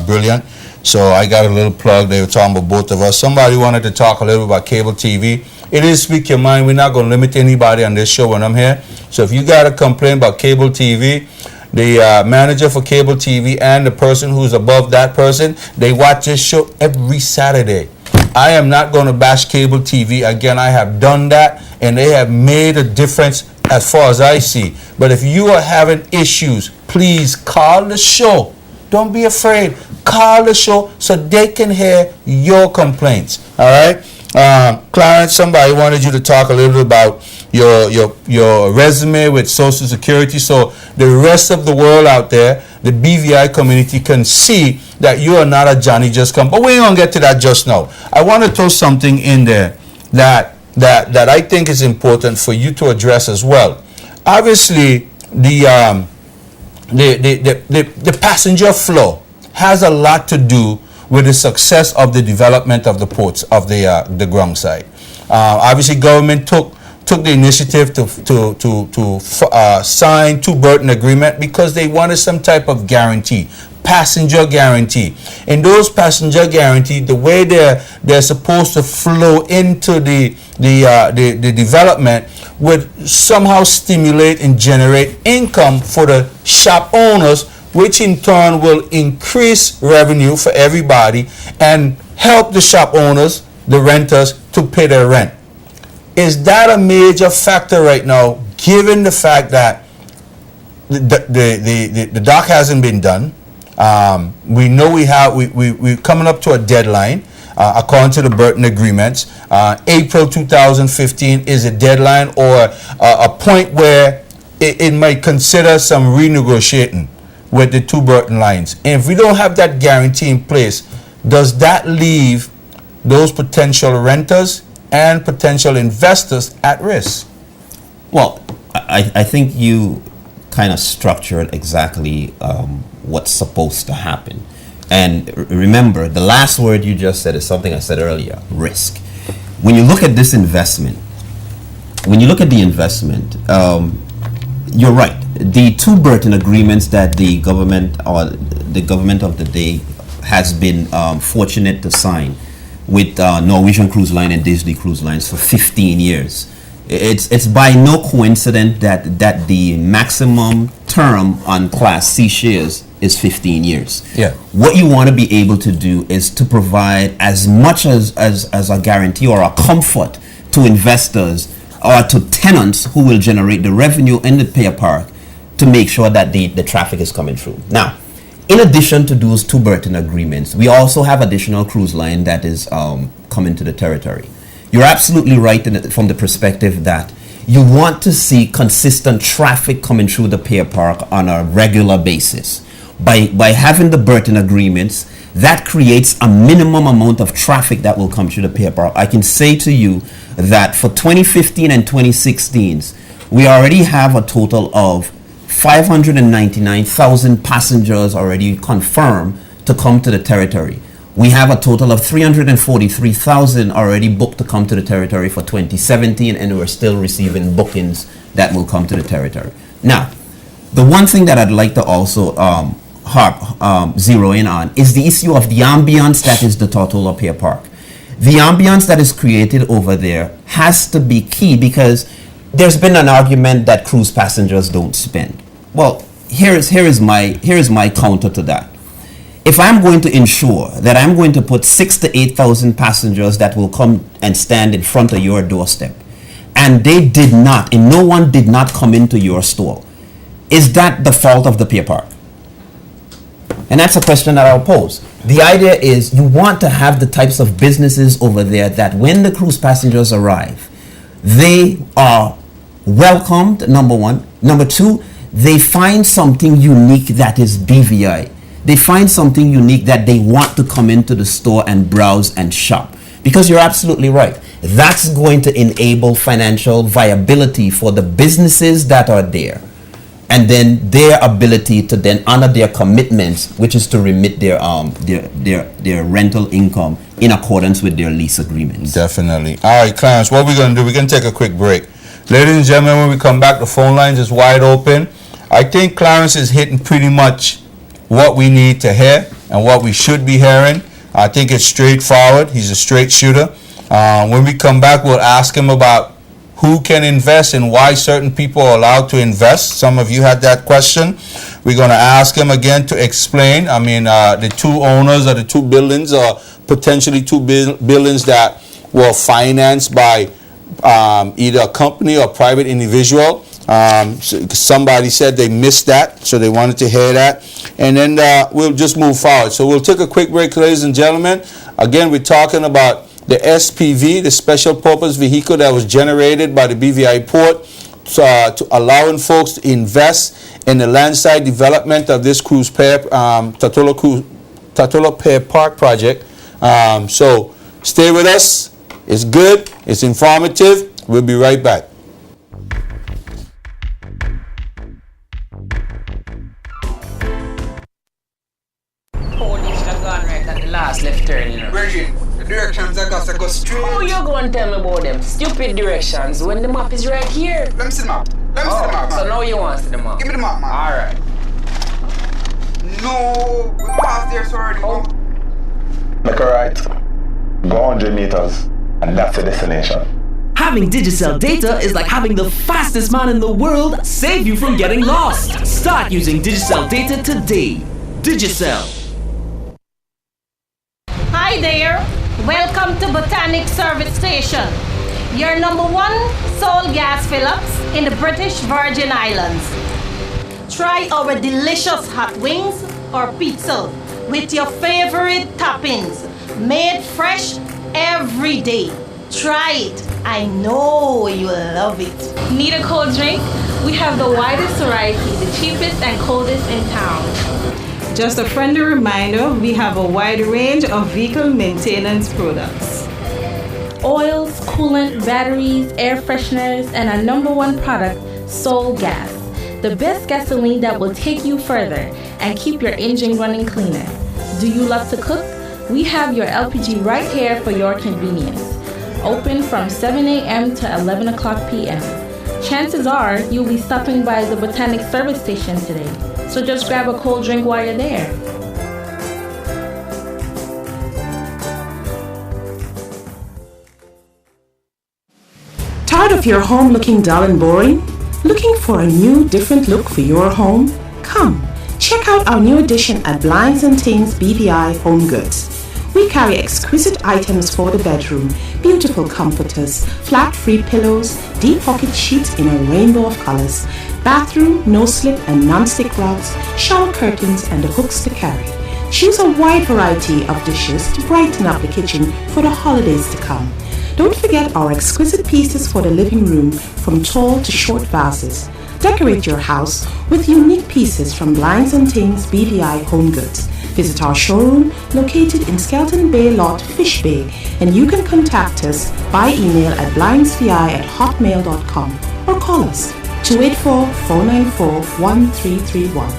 brilliant. So I got a little plug. They were talking about both of us. Somebody wanted to talk a little about cable TV. It is Speak Your Mind. We're not going to limit anybody on this show when I'm here. So if you got a complaint about cable TV, the manager for cable TV and the person who's above that person, they watch this show every Saturday. I am not going to bash cable TV. Again, I have done that, and they have made a difference as far as I see. But if you are having issues, please call the show. Don't be afraid. Call the show so they can hear your complaints. All right? Clarence, somebody wanted you to talk a little bit about your resume with Social Security so the rest of the world out there, the BVI community, can see that you are not a Johnny Just Come. But we ain't going to get to that just now. I want to throw something in there that I think is important for you to address as well. Obviously, the passenger flow has a lot to do with the success of the development of the ports of the ground side. Obviously, government took the initiative to sign two Burton agreement because they wanted some type of guarantee, passenger guarantee. And those passenger guarantee, the way they're supposed to flow into the development, would somehow stimulate and generate income for the shop owners, which in turn will increase revenue for everybody and help the shop owners, the renters, to pay their rent. Is that a major factor right now, given the fact that the dock hasn't been done? We know we're coming up to a deadline. According to the Burton agreements, April 2015 is a deadline or a point where it might consider some renegotiating with the two Burton lines. And if we don't have that guarantee in place, does that leave those potential renters and potential investors at risk? Well, I think you kind of structured exactly what's supposed to happen. And remember, the last word you just said is something I said earlier, risk. When you look at this investment, you're right. The two Burton agreements that the government of the day has been fortunate to sign with Norwegian Cruise Line and Disney Cruise Lines for 15 years. It's by no coincidence that the maximum term on Class C shares is 15 years. Yeah. What you want to be able to do is to provide as much as a guarantee or a comfort to investors or to tenants who will generate the revenue in the Pier Park to make sure that the traffic is coming through. Now, in addition to those two Burton agreements, we also have additional cruise line that is coming to the territory. You're absolutely right from the perspective that you want to see consistent traffic coming through the Pier Park on a regular basis. By having the Burton agreements, that creates a minimum amount of traffic that will come through the Pier Park. I can say to you that for 2015 and 2016, we already have a total of 599,000 passengers already confirmed to come to the territory. We have a total of 343,000 already booked to come to the territory for 2017, and we're still receiving bookings that will come to the territory. Now, the one thing that I'd like to also zero in on is the issue of the ambience that is the Tortola Pier Park. The ambience that is created over there has to be key because there's been an argument that cruise passengers don't spend. Well, here is my counter to that. If I'm going to ensure that I'm going to put 6,000 to 8,000 passengers that will come and stand in front of your doorstep, and no one did not come into your store, is that the fault of the Pier Park? And that's a question that I'll pose. The idea is you want to have the types of businesses over there that when the cruise passengers arrive, they are welcomed, number one. Number two, they find something unique that is BVI. They find something unique that they want to come into the store and browse and shop. Because you're absolutely right. That's going to enable financial viability for the businesses that are there, and then their ability to then honor their commitments, which is to remit their rental income in accordance with their lease agreements. Definitely. All right, Clarence, what we're going to do, we're going to take a quick break. Ladies and gentlemen, when we come back, the phone lines is wide open. I think Clarence is hitting pretty much what we need to hear and what we should be hearing. I think it's straightforward. He's a straight shooter. When we come back, we'll ask him about who can invest and why certain people are allowed to invest. Some of you had that question. We're going to ask him again to explain. I mean, the two owners of the two buildings are potentially two buildings that were financed by either a company or private individual. Somebody said they missed that, so they wanted to hear that. And then we'll just move forward. So we'll take a quick break, ladies and gentlemen. Again, we're talking about the SPV, the special purpose vehicle that was generated by the BVI Port to allowing folks to invest in the landside development of this cruise pair, Tortola Pair Park project. So stay with us. It's good. It's informative. We'll be right back. Police have gone right at the last left turn, you know. Virgin, the directions are going to go straight. Oh, you go and tell me about them stupid directions when the map is right here. Let me see the map. Let me see the map, man. So now you want to see the map? Give me the map, man. Alright. No, we passed there, so already. Oh. Make a right, go 100 meters, and that's the destination. Having Digicel data is like having the fastest man in the world save you from getting lost. Start using Digicel data today. Digicel. Hi there. Welcome to Botanic Service Station, your #1 Soul gas fill-ups in the British Virgin Islands. Try our delicious hot wings or pizza with your favorite toppings, made fresh every day. Try it. I know you'll love it. Need a cold drink? We have the widest variety, the cheapest and coldest in town. Just a friendly reminder, we have a wide range of vehicle maintenance products. Oils, coolant, batteries, air fresheners, and our #1 product, Soul Gas. The best gasoline that will take you further and keep your engine running cleaner. Do you love to cook? We have your LPG right here for your convenience. Open from 7 a.m. to 11 o'clock p.m. Chances are you'll be stopping by the Botanic Service Station today. So just grab a cold drink while you're there. Tired of your home looking dull and boring? Looking for a new, different look for your home? Come, check out our new addition at Blinds & Things BVI Home Goods. We carry exquisite items for the bedroom, beautiful comforters, flat-free pillows, deep pocket sheets in a rainbow of colors, bathroom, no-slip and non-stick rugs, shower curtains and the hooks to carry. Choose a wide variety of dishes to brighten up the kitchen for the holidays to come. Don't forget our exquisite pieces for the living room, from tall to short vases. Decorate your house with unique pieces from Blinds & Things BVI Home Goods. Visit our showroom located in Skelton Bay Lot, Fish Bay, and you can contact us by email at blindsvi@hotmail.com or call us 284-494-1331.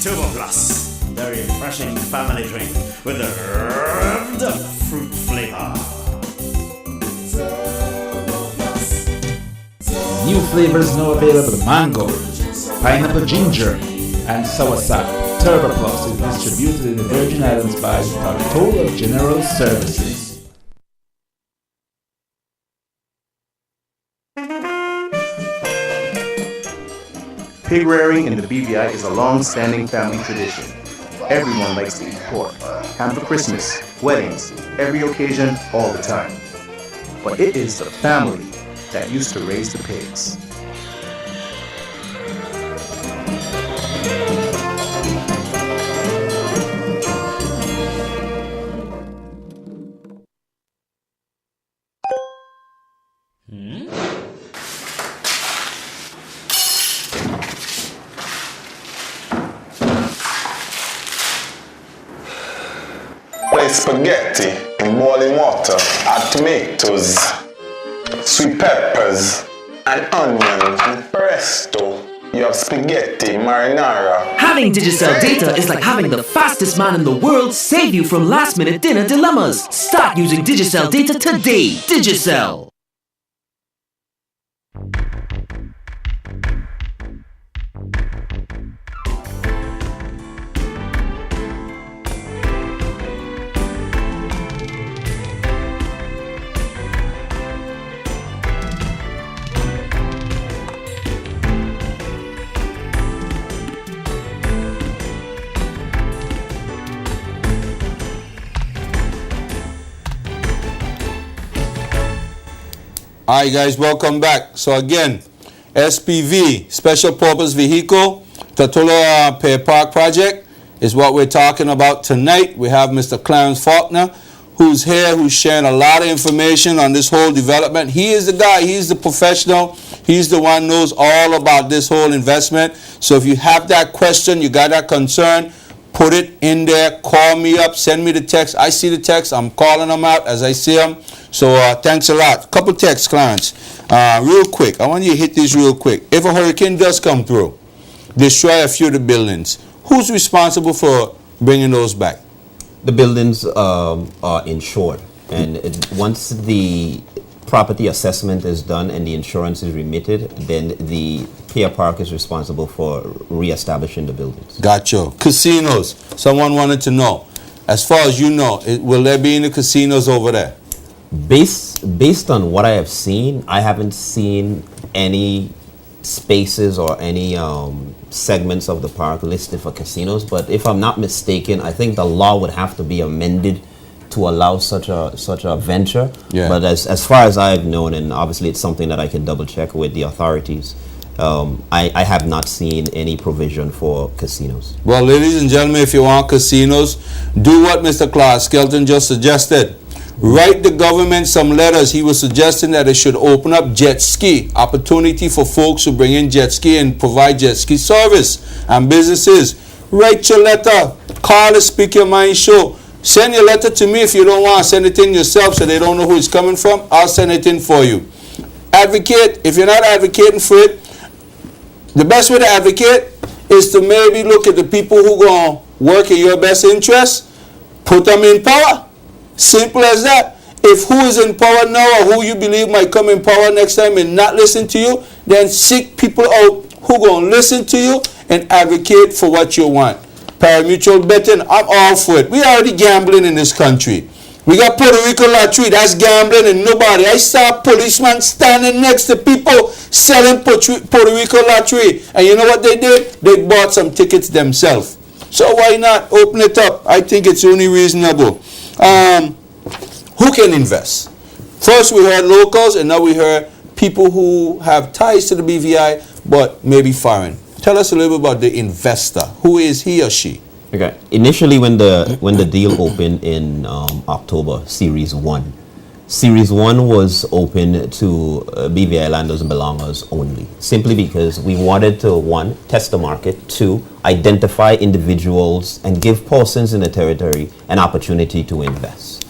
Turbo Plus, the refreshing family drink with a revved up fruit flavor. New flavors now available: mango, pineapple ginger, and soursop. Turbo Plus is distributed in the Virgin Islands by Tortola General Services. Pig rearing in the BVI is a long-standing family tradition. Everyone likes to eat pork. Ham for Christmas, weddings, every occasion, all the time. but it is the family that used to raise the pigs. Place spaghetti in boiling water, add tomatoes, sweet peppers, and onions, and presto, you have spaghetti marinara. Having Digicel data is like having the fastest man in the world save you from last-minute dinner dilemmas. Start using Digicel data today. Digicel. All right, guys, welcome back. So again, SPV, Special Purpose Vehicle, Tortola Pier Park Project is what we're talking about tonight. We have Mr. Clarence Faulkner, who's here, who's sharing a lot of information on this whole development. He is the guy, he's the professional, he's the one who knows all about this whole investment. So if you have that question, you got that concern, put it in there, call me up, send me the text. I see the text, I'm calling them out as I see them. So thanks a lot. Couple texts, Clarence. Real quick, I want you to hit this real quick. If a hurricane does come through, destroy a few of the buildings, who's responsible for bringing those back? The buildings are insured, and once the property assessment is done and the insurance is remitted, then the Pier Park is responsible for re-establishing the buildings. Gotcha. Casinos. Someone wanted to know. As far as you know, will there be any casinos over there? Based on what I have seen, I haven't seen any spaces or any segments of the park listed for casinos. But if I'm not mistaken, I think the law would have to be amended to allow such a venture. Yeah. But as far as I've known, and obviously it's something that I can double check with the authorities, I have not seen any provision for casinos. Well, ladies and gentlemen, if you want casinos, do what Mr. Clark Skelton just suggested. Write the government some letters. He was suggesting that it should open up jet ski opportunity for folks who bring in jet ski and provide jet ski service and businesses. Write your letter. Call the Speak Your Mind show. Send your letter to me if you don't want to send it in yourself so they don't know who it's coming from. I'll send it in for you. Advocate. If you're not advocating for it, the best way to advocate is to maybe look at the people who going to work in your best interest, put them in power. Simple as that. If who is in power now or who you believe might come in power next time and not listen to you, then seek people out who going to listen to you and advocate for what you want. Pari-mutuel betting, I'm all for it. We already gambling in this country. We got Puerto Rico lottery, that's gambling and nobody. I saw a policeman standing next to people selling Puerto Rico lottery. And you know what they did? They bought some tickets themselves. So why not open it up? I think it's only reasonable. Who can invest? First we heard locals, and now we heard people who have ties to the BVI, but maybe foreign. Tell us a little bit about the investor. Who is he or she? Okay. Initially, when the deal opened in October, Series 1. Series 1 was open to BVI landers and belongers only, simply because we wanted to, 1, test the market, 2, identify individuals and give persons in the territory an opportunity to invest.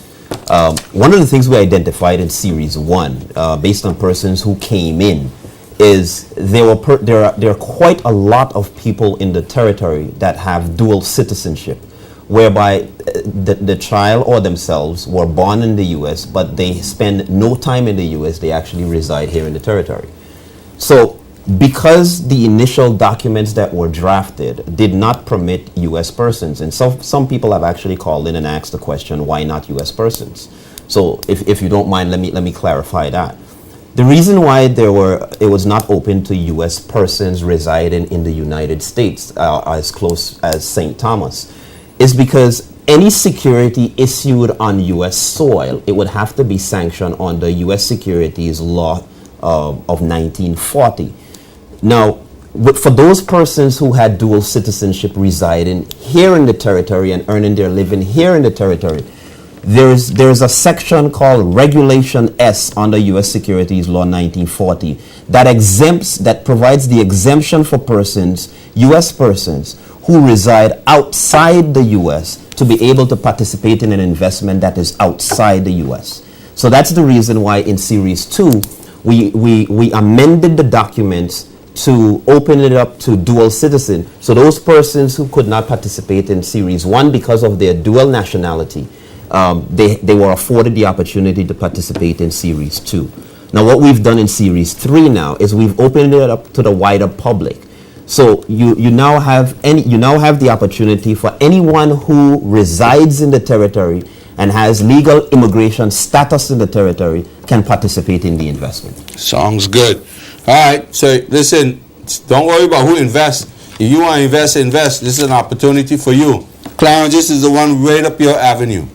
One of the things we identified in Series 1, based on persons who came in, is there are quite a lot of people in the territory that have dual citizenship, whereby the child or themselves were born in the U.S., but they spend no time in the U.S., they actually reside here in the territory. So because the initial documents that were drafted did not permit U.S. persons, and some people have actually called in and asked the question, why not U.S. persons? So if you don't mind, let me clarify that. The reason why it was not open to U.S. persons residing in the United States, as close as St. Thomas, is because any security issued on U.S. soil, it would have to be sanctioned under U.S. securities law of 1940. Now, for those persons who had dual citizenship residing here in the territory and earning their living here in the territory, there's a section called Regulation S under U.S. Securities Law 1940 that provides the exemption for persons, U.S. persons, who reside outside the U.S. to be able to participate in an investment that is outside the U.S. So that's the reason why in Series 2, we amended the documents to open it up to dual citizen. So those persons who could not participate in Series 1 because of their dual nationality, they were afforded the opportunity to participate in Series 2. Now what we've done in Series 3 now is we've opened it up to the wider public. So you now have the opportunity for anyone who resides in the territory and has legal immigration status in the territory can participate in the investment. Sounds good. All right, so listen, don't worry about who invests. If you want to invest. This is an opportunity for you. Clarence, this is the one right up your avenue.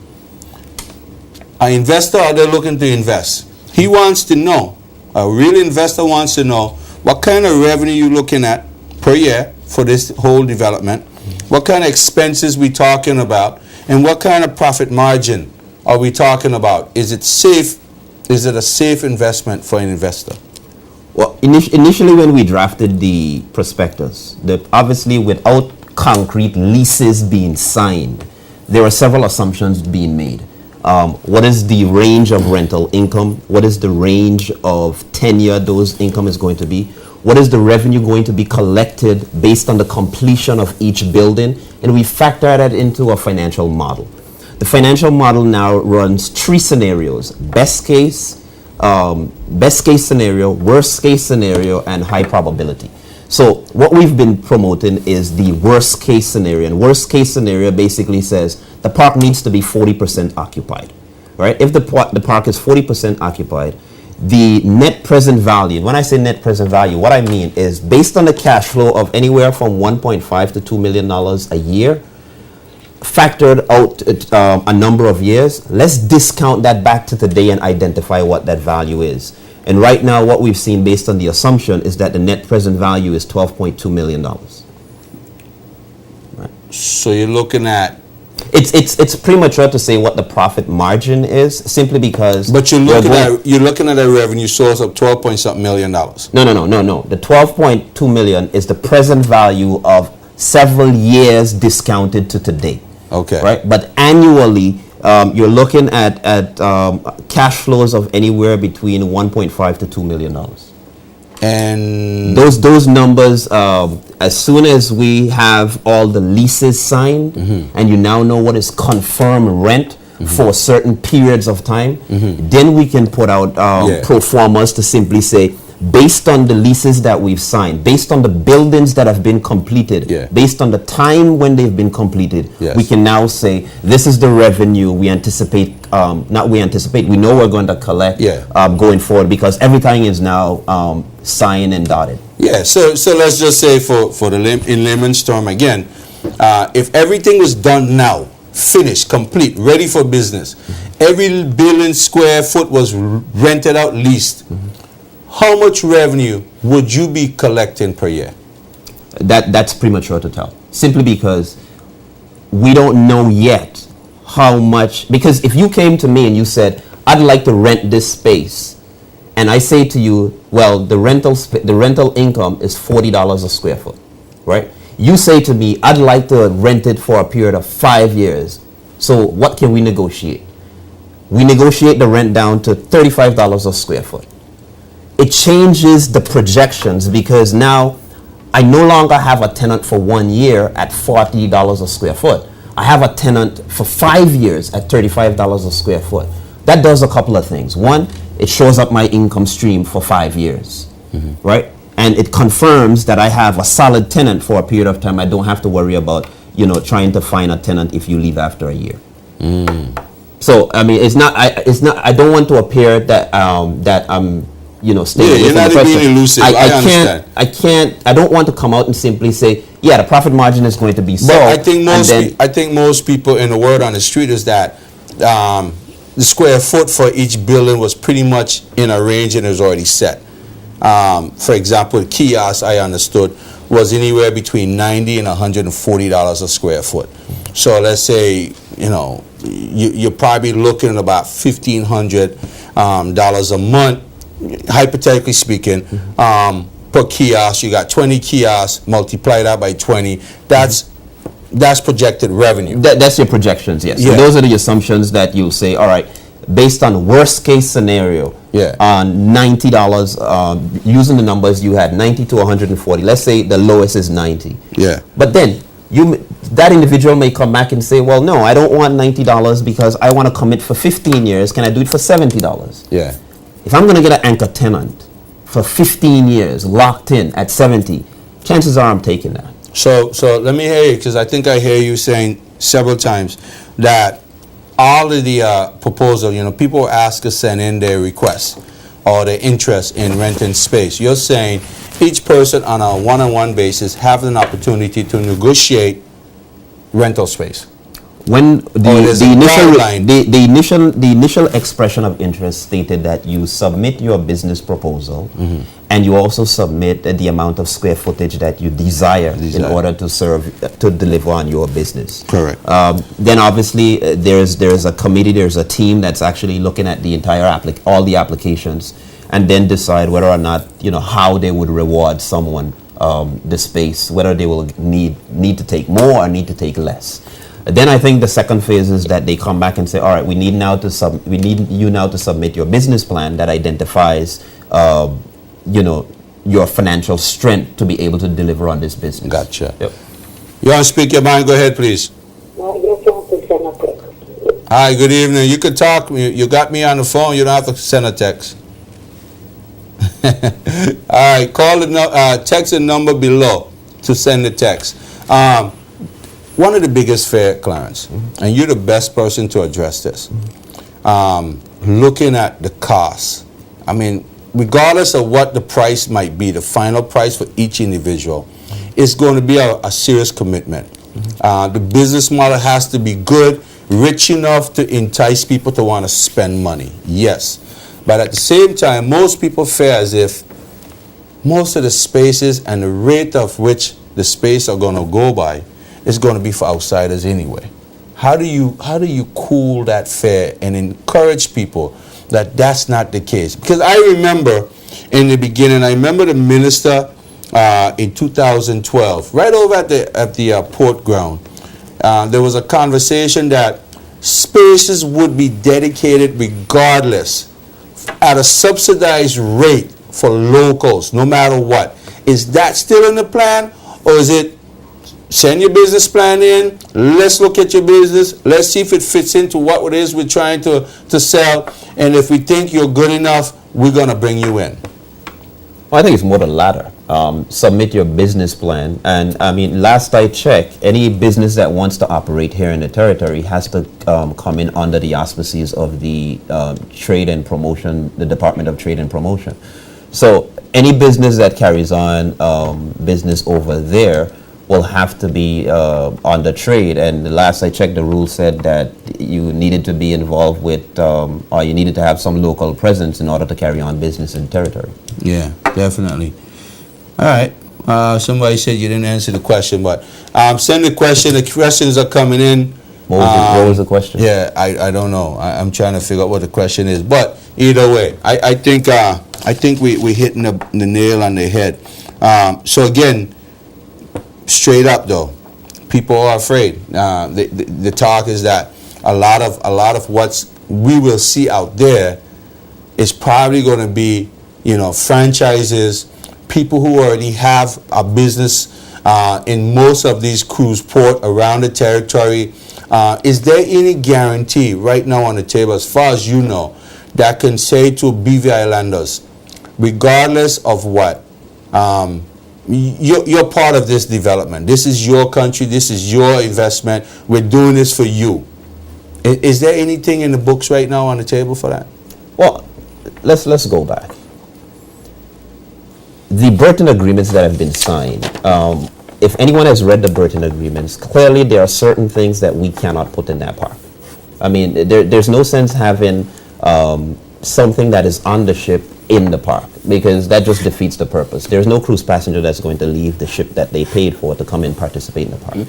An investor out there looking to invest. He wants to know, a real investor wants to know what kind of revenue you're looking at per year for this whole development, what kind of expenses we talking about, and what kind of profit margin are we talking about? Is it safe? Is it a safe investment for an investor? Well, initially when we drafted the prospectus, obviously without concrete leases being signed, there were several assumptions being made. What is the range of rental income? What is the range of tenure those income is going to be? What is the revenue going to be collected based on the completion of each building? And we factor that into a financial model. The financial model now runs 3 scenarios: best case scenario, worst case scenario, and high probability. So what we've been promoting is the worst case scenario. And worst case scenario basically says the park needs to be 40% occupied, right? If the park is 40% occupied, the net present value, when I say net present value, what I mean is based on the cash flow of anywhere from $1.5 to $2 million a year, factored out a number of years, let's discount that back to today and identify what that value is. And right now what we've seen based on the assumption is that the net present value is $12.2 million. Right. So you're looking at... It's premature to say what the profit margin is, simply because... But you're looking at a revenue source of $12-point-something million. No. The $12.2 million is the present value of several years discounted to today. Okay. Right? But annually, you're looking at cash flows of anywhere between $1.5 to $2 million. And those numbers, as soon as we have all the leases signed, and you now know what is confirmed rent for certain periods of time, then we can put out pro formas to simply say, based on the leases that we've signed, based on the buildings that have been completed, based on the time when they've been completed, we can now say this is the revenue we anticipate, we know we're going to collect going forward, because everything is now signed and dotted. Yeah, so let's just say in layman's term again, if everything was done now, finished, complete, ready for business, every billion square foot was rented out, leased, how much revenue would you be collecting per year? That's premature to tell. Simply because we don't know yet how much. Because if you came to me and you said, I'd like to rent this space, and I say to you, well, the rental income is $40 a square foot, right? You say to me, I'd like to rent it for a period of 5 years. So what can we negotiate? We negotiate the rent down to $35 a square foot. It changes the projections, because now I no longer have a tenant for 1 year at $40 a square foot. I have a tenant for 5 years at $35 a square foot. That does a couple of things. One, it shows up my income stream for 5 years, right? And it confirms that I have a solid tenant for a period of time. I don't have to worry about, trying to find a tenant if you leave after a year. So I mean, I don't want to appear that stay Yeah, away you're from not the question. being elusive. I understand. I don't want to come out and simply say, yeah, the profit margin is going to be so. But I think most people, in the word on the street, is that the square foot for each building was pretty much in a range and it was already set. For example, the kiosk, I understood, was anywhere between $90 and $140 a square foot. So let's say, you're probably looking at about $1,500 a month, hypothetically speaking, per kiosk. You got 20 kiosks, multiply that by 20. That's projected revenue. That's your projections, yes. Yeah. So those are the assumptions that you'll say, all right, based on worst case scenario, on $90, using the numbers you had, 90 to 140. Let's say the lowest is 90. Yeah. But then that individual may come back and say, well, no, I don't want $90 because I want to commit for 15 years. Can I do it for $70? Yeah. If I'm going to get an anchor tenant for 15 years, locked in at 70, chances are I'm taking that. So let me hear you, because I think I hear you saying several times that all of the proposal, people ask us send in their requests or their interest in renting space. You're saying each person on a one-on-one basis have an opportunity to negotiate rental space. When the initial expression of interest stated that you submit your business proposal, and you also submit the amount of square footage that you desire in order to deliver on your business. Correct. Then obviously there's a committee, there's a team that's actually looking at the entire all the applications, and then decide whether or not how they would reward someone the space, whether they will need to take more or need to take less. Then I think the second phase is that they come back and say, all right, we need you now to submit your business plan that identifies, your financial strength to be able to deliver on this business. Gotcha. Yep. You want to speak your mind? Go ahead, please. Hi, good evening. You could talk. You got me on the phone. You don't have to send a text. All right, call the text the number below to send the text. One of the biggest fear, Clarence, and you're the best person to address this, looking at the cost. I mean, regardless of what the price might be, the final price for each individual, it's going to be a serious commitment. The business model has to be good, rich enough to entice people to want to spend money. Yes. But at the same time, most people feel as if most of the spaces and the rate of which the space are going to go by is going to be for outsiders anyway. How do you cool that fear and encourage people that that's not the case? Because I remember in the beginning, I remember the minister in 2012, right over at the port ground, there was a conversation that spaces would be dedicated regardless at a subsidized rate for locals, no matter what. Is that still in the plan, or is it send your business plan in, let's look at your business, let's see if it fits into what it is we're trying to sell, and if we think you're good enough, we're going to bring you in? Well, I think it's more the latter. Submit your business plan, and I mean, last I checked, any business that wants to operate here in the territory has to come in under the auspices of the Trade and Promotion, the Department of Trade and Promotion. So any business that carries on business over there will have to be on the trade, and the last I checked, the rule said that you needed to be involved with, or you needed to have some local presence in order to carry on business in territory. Yeah, definitely. All right. Somebody said you didn't answer the question, but send the question. The questions are coming in. What was the question? Yeah, I don't know. I'm trying to figure out what the question is, but either way, I think we're hitting the nail on the head. So again, straight up though, people are afraid. The talk is that a lot of what we will see out there is probably going to be, franchises, people who already have a business in most of these cruise ports around the territory. Is there any guarantee right now on the table, as far as you know, that can say to BV Islanders, regardless of what, you're part of this development. This is your country. This is your investment. We're doing this for you. Is there anything in the books right now on the table for that? Well, let's go back. the Burton agreements that have been signed, if anyone has read the Burton agreements, clearly there are certain things that we cannot put in that park. I mean, there's no sense having something that is on the ship in the park, because that just defeats the purpose. There's no cruise passenger that's going to leave the ship that they paid for to come and participate in the park.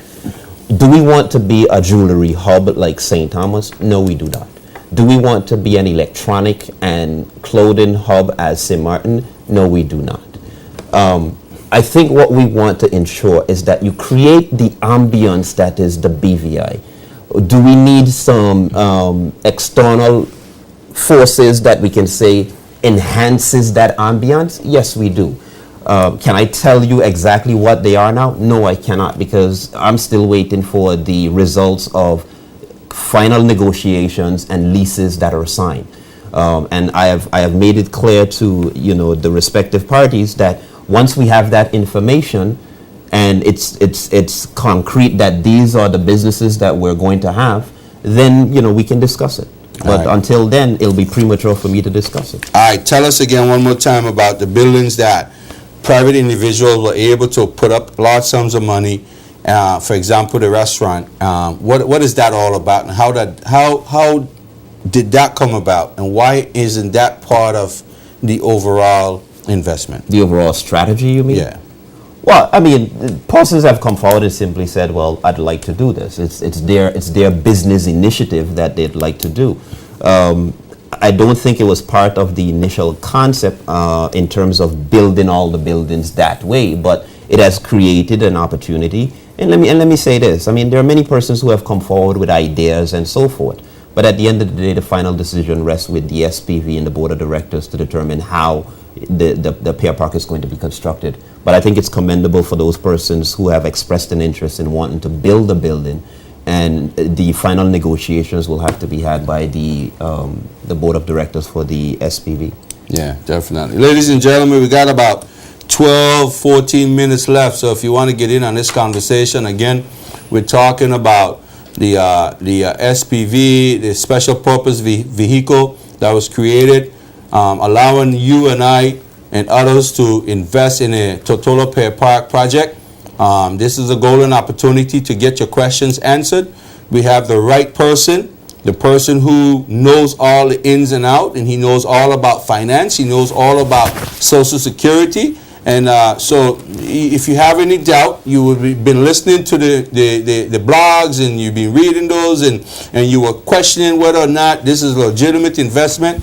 Do we want to be a jewelry hub like St. Thomas? No, we do not. Do we want to be an electronic and clothing hub as St. Martin? No, we do not. I think what we want to ensure is that you create the ambience that is the BVI. Do we need some external forces that we can say enhances that ambience? Yes, we do. Can I tell you exactly what they are now? No, I cannot, because I'm still waiting for the results of final negotiations and leases that are signed. And I have made it clear to the respective parties that once we have that information and it's concrete that these are the businesses that we're going to have, then we can discuss it. But until then, it'll be premature for me to discuss it. All right, tell us again one more time about the buildings that private individuals were able to put up large sums of money. For example, the restaurant. What is that all about, and how did that come about, and why isn't that part of the overall investment? The overall strategy, you mean? Yeah. Well, I mean, persons have come forward and simply said, "Well, I'd like to do this." It's their business initiative that they'd like to do. I don't think it was part of the initial concept in terms of building all the buildings that way, but it has created an opportunity. And let me say this: I mean, there are many persons who have come forward with ideas and so forth. But at the end of the day, the final decision rests with the SPV and the board of directors to determine how the Pier Park is going to be constructed. But I think it's commendable for those persons who have expressed an interest in wanting to build a building, and the final negotiations will have to be had by the board of directors for the SPV. Yeah, definitely. Ladies and gentlemen, we got about 12, 14 minutes left. So if you want to get in on this conversation, again, we're talking about the SPV, the special purpose vehicle that was created, allowing you and I and others to invest in a Tortola Pier Park project. This is a golden opportunity to get your questions answered. We have the right person, the person who knows all the ins and outs, and he knows all about finance, he knows all about Social Security. And so if you have any doubt, you have been listening to the blogs and you've been reading those and you were questioning whether or not this is a legitimate investment,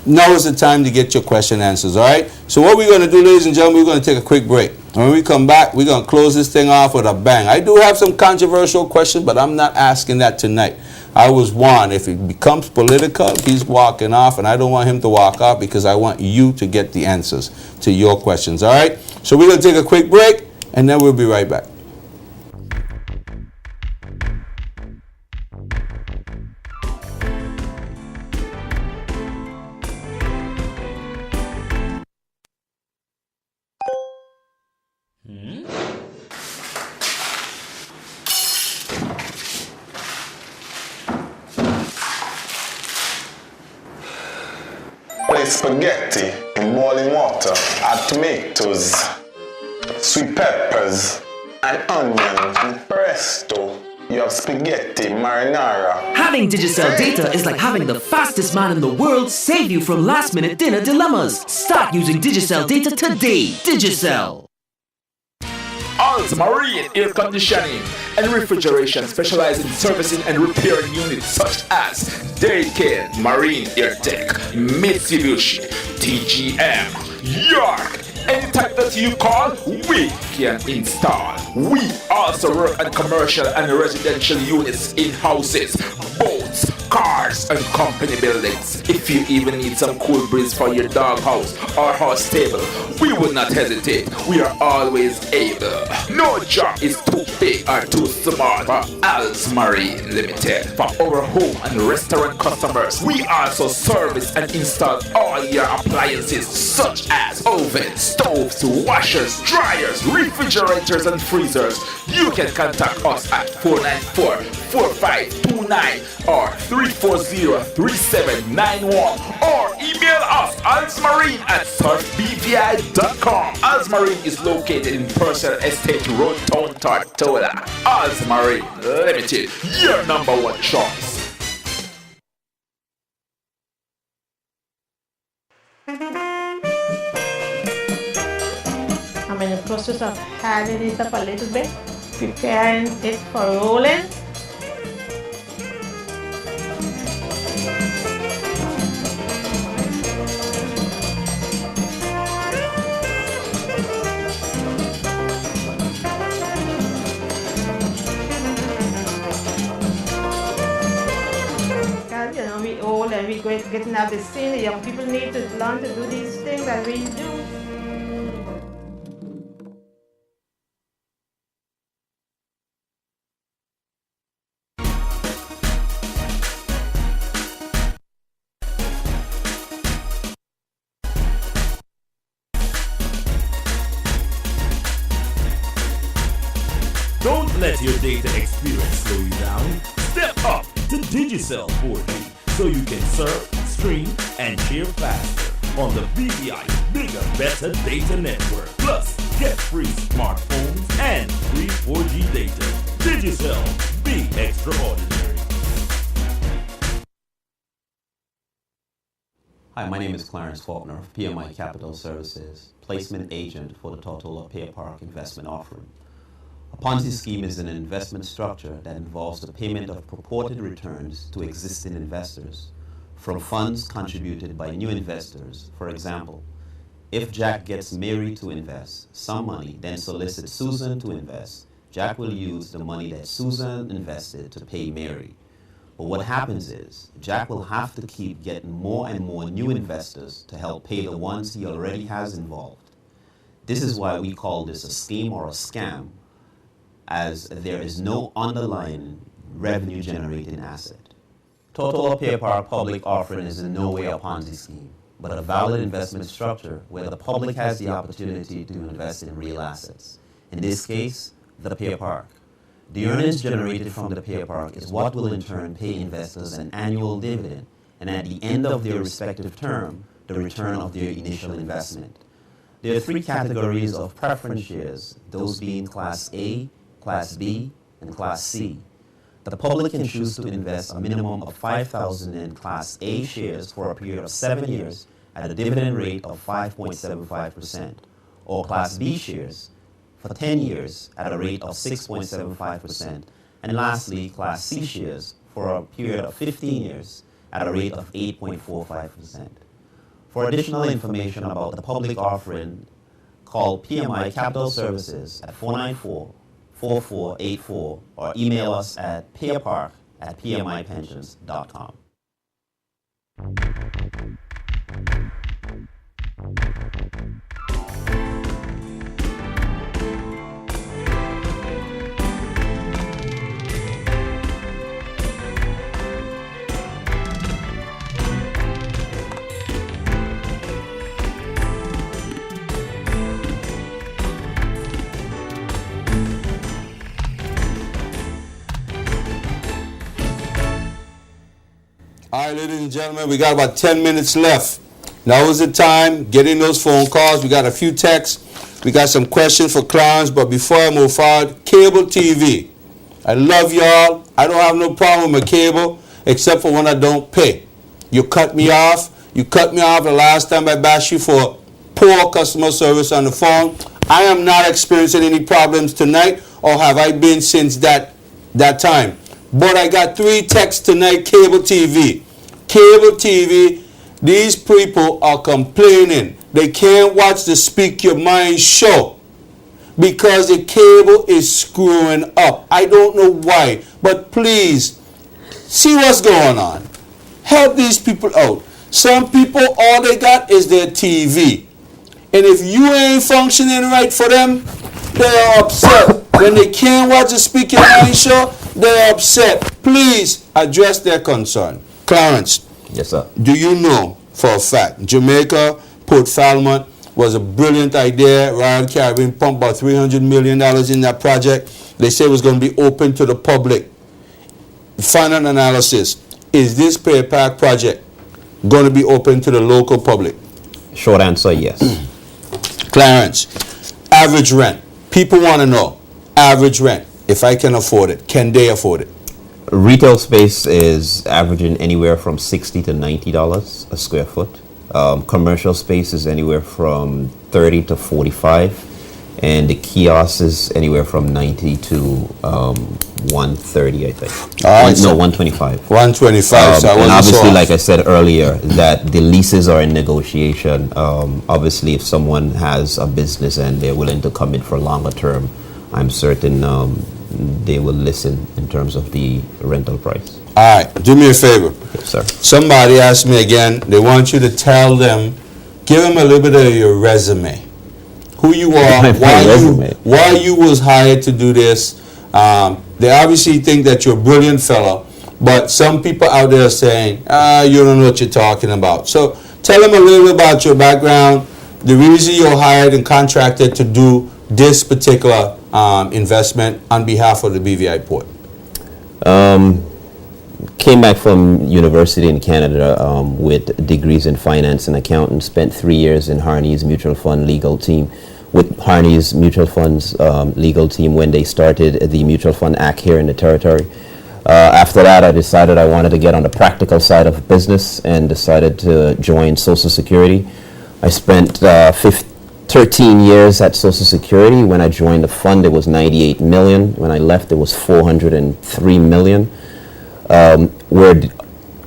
now is the time to get your question answers, all right? So what we're going to do, ladies and gentlemen, we're going to take a quick break. And when we come back, we're going to close this thing off with a bang. I do have some controversial questions, but I'm not asking that tonight. I was warned, if it becomes political, he's walking off, and I don't want him to walk off because I want you to get the answers to your questions, all right? So we're going to take a quick break, and then we'll be right back. Place spaghetti in boiling water, add tomatoes, sweet peppers, and onions, and presto, you have spaghetti marinara. Having Digicel data is like having the fastest man in the world save you from last-minute dinner dilemmas. Start using Digicel data today. Digicel. Alts Marine Air Conditioning and Refrigeration specialize in servicing and repairing units such as Daikin, Marine Air Tech, Mitsubishi, TGM, York. Any type that you call, we can install. We also work on commercial and residential units in houses, boats, cars, and company buildings. If you even need some cool breeze for your doghouse or house stable, we would not hesitate. We are always able. No job is too big or too small for Alts Marine Limited. For our home and restaurant customers, we also service and install all your appliances such as ovens, stoves, washers, dryers, refrigerators, and freezers. You can contact us at 494-4529 or 340-3791 or email email us alsmarine@surfbvi.com. Alsmarine is located in Purcell Estate Road, Town, Tortola. Alsmarine Limited, your number one choice. I'm in the process of adding it up a little bit, preparing it for rolling. Because, you know, we old and we getting out the scene. The young people need to learn to do these things that we do. Don't let your data experience slow you down. Step up to Digicel 4G so you can surf, stream, and share faster on the BVI Bigger Better Data Network. Plus, get free smartphones and free 4G data. Digicel, be extraordinary. Hi, my name is Clarence Faulkner of PMI Capital Services, placement agent for the Tortola Pier Park investment offering. A Ponzi scheme is an investment structure that involves the payment of purported returns to existing investors from funds contributed by new investors. For example, if Jack gets Mary to invest some money, then solicits Susan to invest, Jack will use the money that Susan invested to pay Mary. But what happens is, Jack will have to keep getting more and more new investors to help pay the ones he already has involved. This is why we call this a scheme or a scam, as there is no underlying revenue generating asset. Tortola Pier Park public offering is in no way a Ponzi scheme, but a valid investment structure where the public has the opportunity to invest in real assets. In this case, the Pier Park. The earnings generated from the Pier Park is what will in turn pay investors an annual dividend, and at the end of their respective term, the return of their initial investment. There are three categories of preference shares, those being Class A, Class B, and Class C. The public can choose to invest a minimum of $5,000 in Class A shares for a period of 7 years at a dividend rate of 5.75%, or Class B shares for 10 years at a rate of 6.75%, and lastly, Class C shares for a period of 15 years at a rate of 8.45%. For additional information about the public offering, call PMI Capital Services at 494-4484 or email us at pierpark@pmipensions.com. All right, ladies and gentlemen, we got about 10 minutes left. Now is the time, getting those phone calls. We got a few texts. We got some questions for Clarence, but before I move forward, cable TV. I love y'all. I don't have no problem with my cable, except for when I don't pay. You cut me off. You cut me off the last time I bashed you for poor customer service on the phone. I am not experiencing any problems tonight, or have I been since that time. But I got 3 texts tonight, cable TV. Cable TV, these people are complaining. They can't watch the Speak Your Mind show because the cable is screwing up. I don't know why, but please, see what's going on. Help these people out. Some people, all they got is their TV. And if you ain't functioning right for them, they're upset. When they can't watch the Speak Your Mind show, they're upset. Please address their concern. Clarence. Yes, sir. Do you know for a fact Jamaica, Port Falmouth was a brilliant idea. Royal Caribbean pumped about $300 million in that project. They said it was going to be open to the public. Final analysis. Is this Pier Park project going to be open to the local public? Short answer, yes. Clarence, average rent. People want to know, average rent, if I can afford it, can they afford it? Retail space is averaging anywhere from $60 to $90 a square foot. Commercial space is anywhere from $30 to $45. And the kiosk is anywhere from 90 to 130, I think. All right, no, 125. 125. So and obviously, like I said earlier, that the leases are in negotiation. Obviously, if someone has a business and they're willing to commit for longer term, I'm certain they will listen in terms of the rental price. All right, do me a favor. Yes, sir. Somebody asked me again, they want you to tell them, give them a little bit of your resume. Who you are, why you was hired to do this. They obviously think that you're a brilliant fellow, but some people out there are saying, you don't know what you're talking about. So tell them a little bit about your background, the reason you're hired and contracted to do this particular investment on behalf of the BVI Port. Came back from university in Canada with degrees in finance and accounting. Spent 3 years in Harney's Mutual Fund legal team. With Harney's Mutual Fund's legal team when they started the Mutual Fund Act here in the territory. After that, I decided I wanted to get on the practical side of business and decided to join Social Security. I spent 13 years at Social Security. When I joined the fund, it was $98 million. When I left, it was $403 million. We're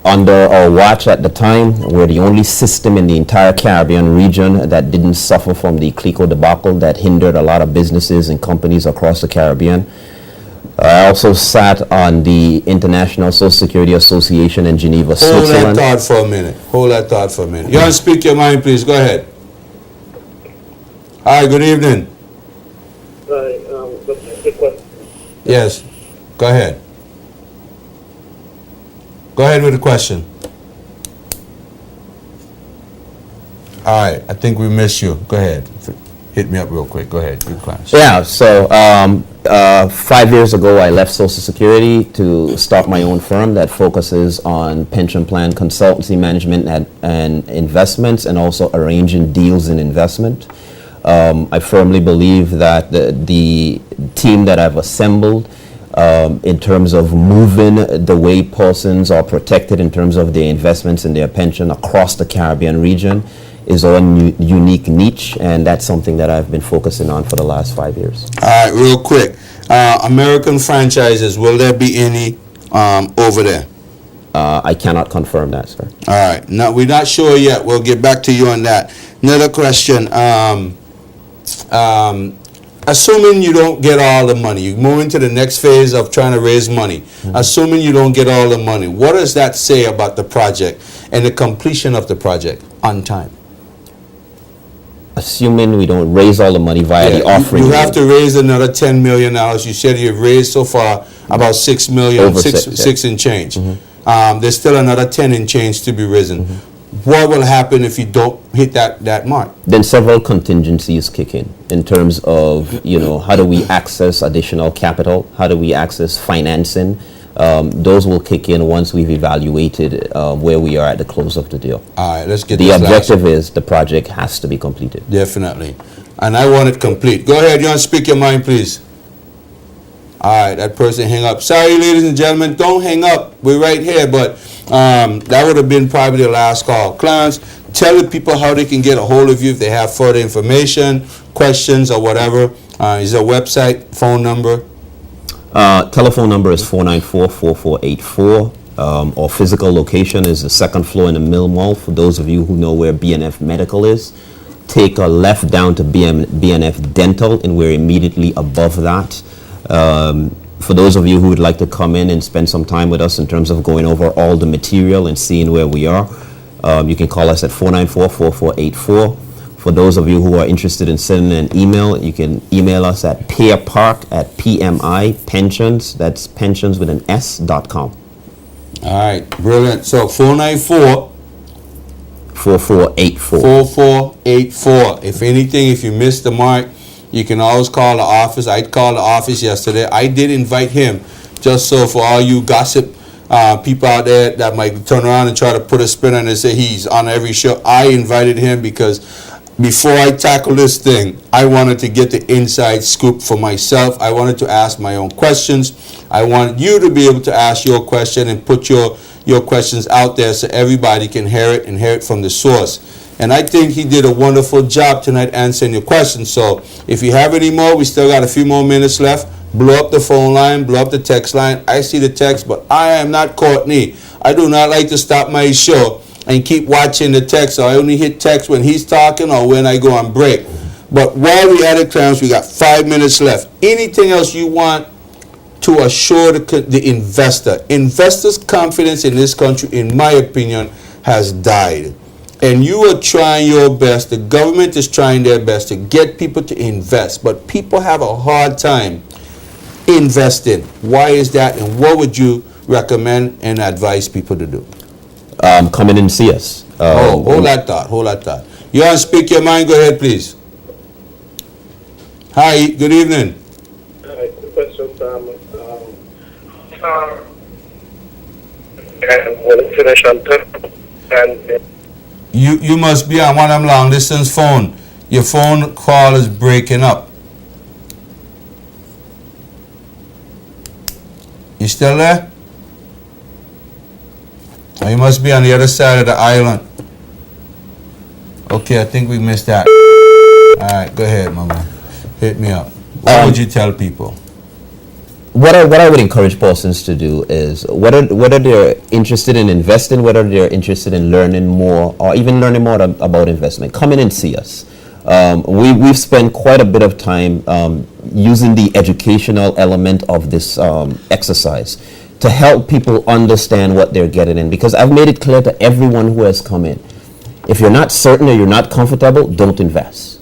under our watch at the time. We're the only system in the entire Caribbean region that didn't suffer from the CLICO debacle that hindered a lot of businesses and companies across the Caribbean. I also sat on the International Social Security Association in Geneva, Switzerland. Hold that thought for a minute. You want to speak your mind, please? Go ahead. Hi, good evening. Yes, go ahead. Go ahead with the question. All right, I think we missed you. Go ahead. Hit me up real quick. Go ahead. Good class. Yeah, so 5 years ago, I left Social Security to start my own firm that focuses on pension plan consultancy management and investments, and also arranging deals in investment. I firmly believe that the team that I've assembled in terms of moving the way persons are protected in terms of their investments and their pension across the Caribbean region is our unique niche, and that's something that I've been focusing on for the last 5 years. All right, real quick. American franchises, will there be any over there? I cannot confirm that, sir. All right. No, we're not sure yet. We'll get back to you on that. Another question. Assuming you don't get all the money, you move into the next phase of trying to raise money. Assuming you don't get all the money, what does that say about the project and the completion of the project on time? Assuming we don't raise all the money via the offering. You have to raise another $10 million. You said you've raised so far about $6 million, six and change. There's still another 10 and change to be risen. What will happen if you don't hit that mark? Then several contingencies kick in terms of, how do we access additional capital? How do we access financing? Those will kick in once we've evaluated where we are at the close of the deal. All right, let's get the objective is the project has to be completed. Definitely. And I want it complete. Go ahead, you want to speak your mind, please? All right, that person hang up. Sorry, ladies and gentlemen, don't hang up. We're right here, but that would have been probably the last call. Clarence, tell the people how they can get a hold of you if they have further information, questions, or whatever. Is there a website, phone number? Telephone number is 494-4484. Our physical location is the second floor in the Mill Mall. For those of you who know where BNF Medical is, take a left down to BNF Dental, and we're immediately above that. For those of you who would like to come in and spend some time with us in terms of going over all the material and seeing where we are, you can call us at 494-4484. For those of you who are interested in sending an email, you can email us at pearpark@PMI-pensions, that's pensions with an S.com. All right, brilliant. So 494 4484. 4484. If anything, if you missed the mark, you can always call the office. I called the office yesterday. I did invite him, just so for all you gossip people out there that might turn around and try to put a spin on it and say he's on every show. I invited him because before I tackle this thing, I wanted to get the inside scoop for myself. I wanted to ask my own questions. I want you to be able to ask your question and put your questions out there so everybody can hear it and hear it from the source. And I think he did a wonderful job tonight answering your questions. So if you have any more, we still got a few more minutes left. Blow up the phone line, blow up the text line. I see the text, but I am not Courtney. I do not like to stop my show and keep watching the text. So I only hit text when he's talking or when I go on break. But while we at it, Clarence, we got 5 minutes left. Anything else you want to assure the investor? Investors' confidence in this country, in my opinion, has died. And you are trying your best. The government is trying their best to get people to invest. But people have a hard time investing. Why is that? And what would you recommend and advise people to do? Come in and see us. Hold that thought. You want to speak your mind? Go ahead, please. Hi, good evening. Question, and when it finish on time, and You must be on one of them long distance phone. Your phone call is breaking up. You still there? Oh, you must be on the other side of the island. Okay, I think we missed that. All right, go ahead, Mama. Hit me up. What would you tell people? What I would encourage persons to do is whether they're interested in investing, whether they're interested in learning more, or even learning more about investment, come in and see us. We've spent quite a bit of time using the educational element of this exercise to help people understand what they're getting in, because I've made it clear to everyone who has come in, if you're not certain or you're not comfortable, don't invest.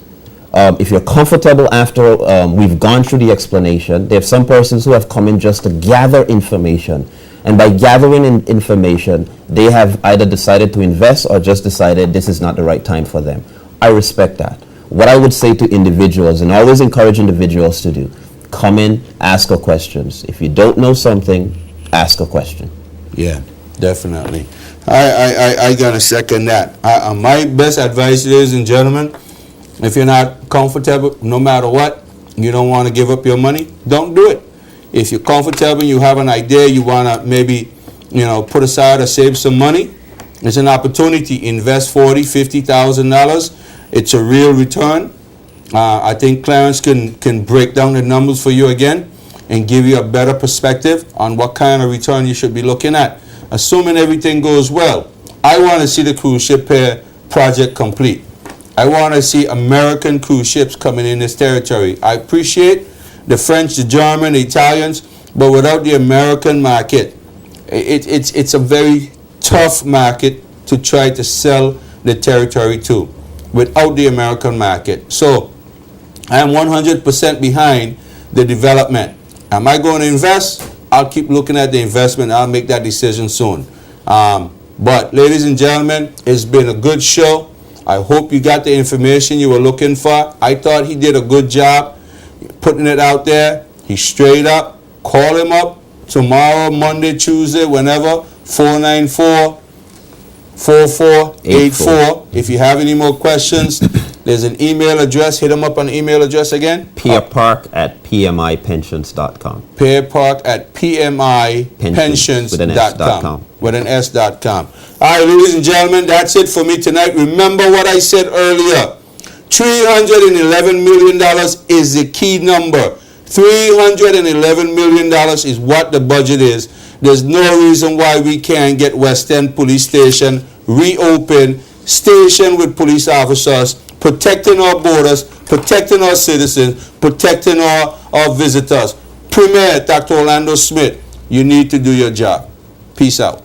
If you're comfortable after we've gone through the explanation, there are some persons who have come in just to gather information. And by gathering information, they have either decided to invest or just decided this is not the right time for them. I respect that. What I would say to individuals, and always encourage individuals to do, come in, ask a questions. If you don't know something, ask a question. Yeah, definitely. I gotta second that. My best advice, ladies and gentlemen, if you're not comfortable, no matter what, you don't want to give up your money, don't do it. If you're comfortable, you have an idea, you want to maybe, put aside or save some money, it's an opportunity. Invest $40,000, $50,000. It's a real return. I think Clarence can break down the numbers for you again and give you a better perspective on what kind of return you should be looking at. Assuming everything goes well, I want to see the cruise ship project complete. I want to see American cruise ships coming in this territory. I appreciate the French, the German, the Italians, but without the American market, it's a very tough market to try to sell the territory to without the American market. So I am 100% behind the development. Am I going to invest? I'll keep looking at the investment. I'll make that decision soon. But ladies and gentlemen, it's been a good show. I hope you got the information you were looking for. I thought he did a good job putting it out there. He's straight up. Call him up tomorrow, Monday, Tuesday, whenever, 494-4484. If you have any more questions, there's an email address. Hit him up on the email address again. pierrepark@pmipensions.com. pierrepark@pmipensions.com. With an S.com. All right, ladies and gentlemen, that's it for me tonight. Remember what I said earlier. $311 million is the key number. $311 million is what the budget is. There's no reason why we can't get West End Police Station reopened, stationed with police officers, protecting our borders, protecting our citizens, protecting our visitors. Premier Dr. Orlando Smith, you need to do your job. Peace out.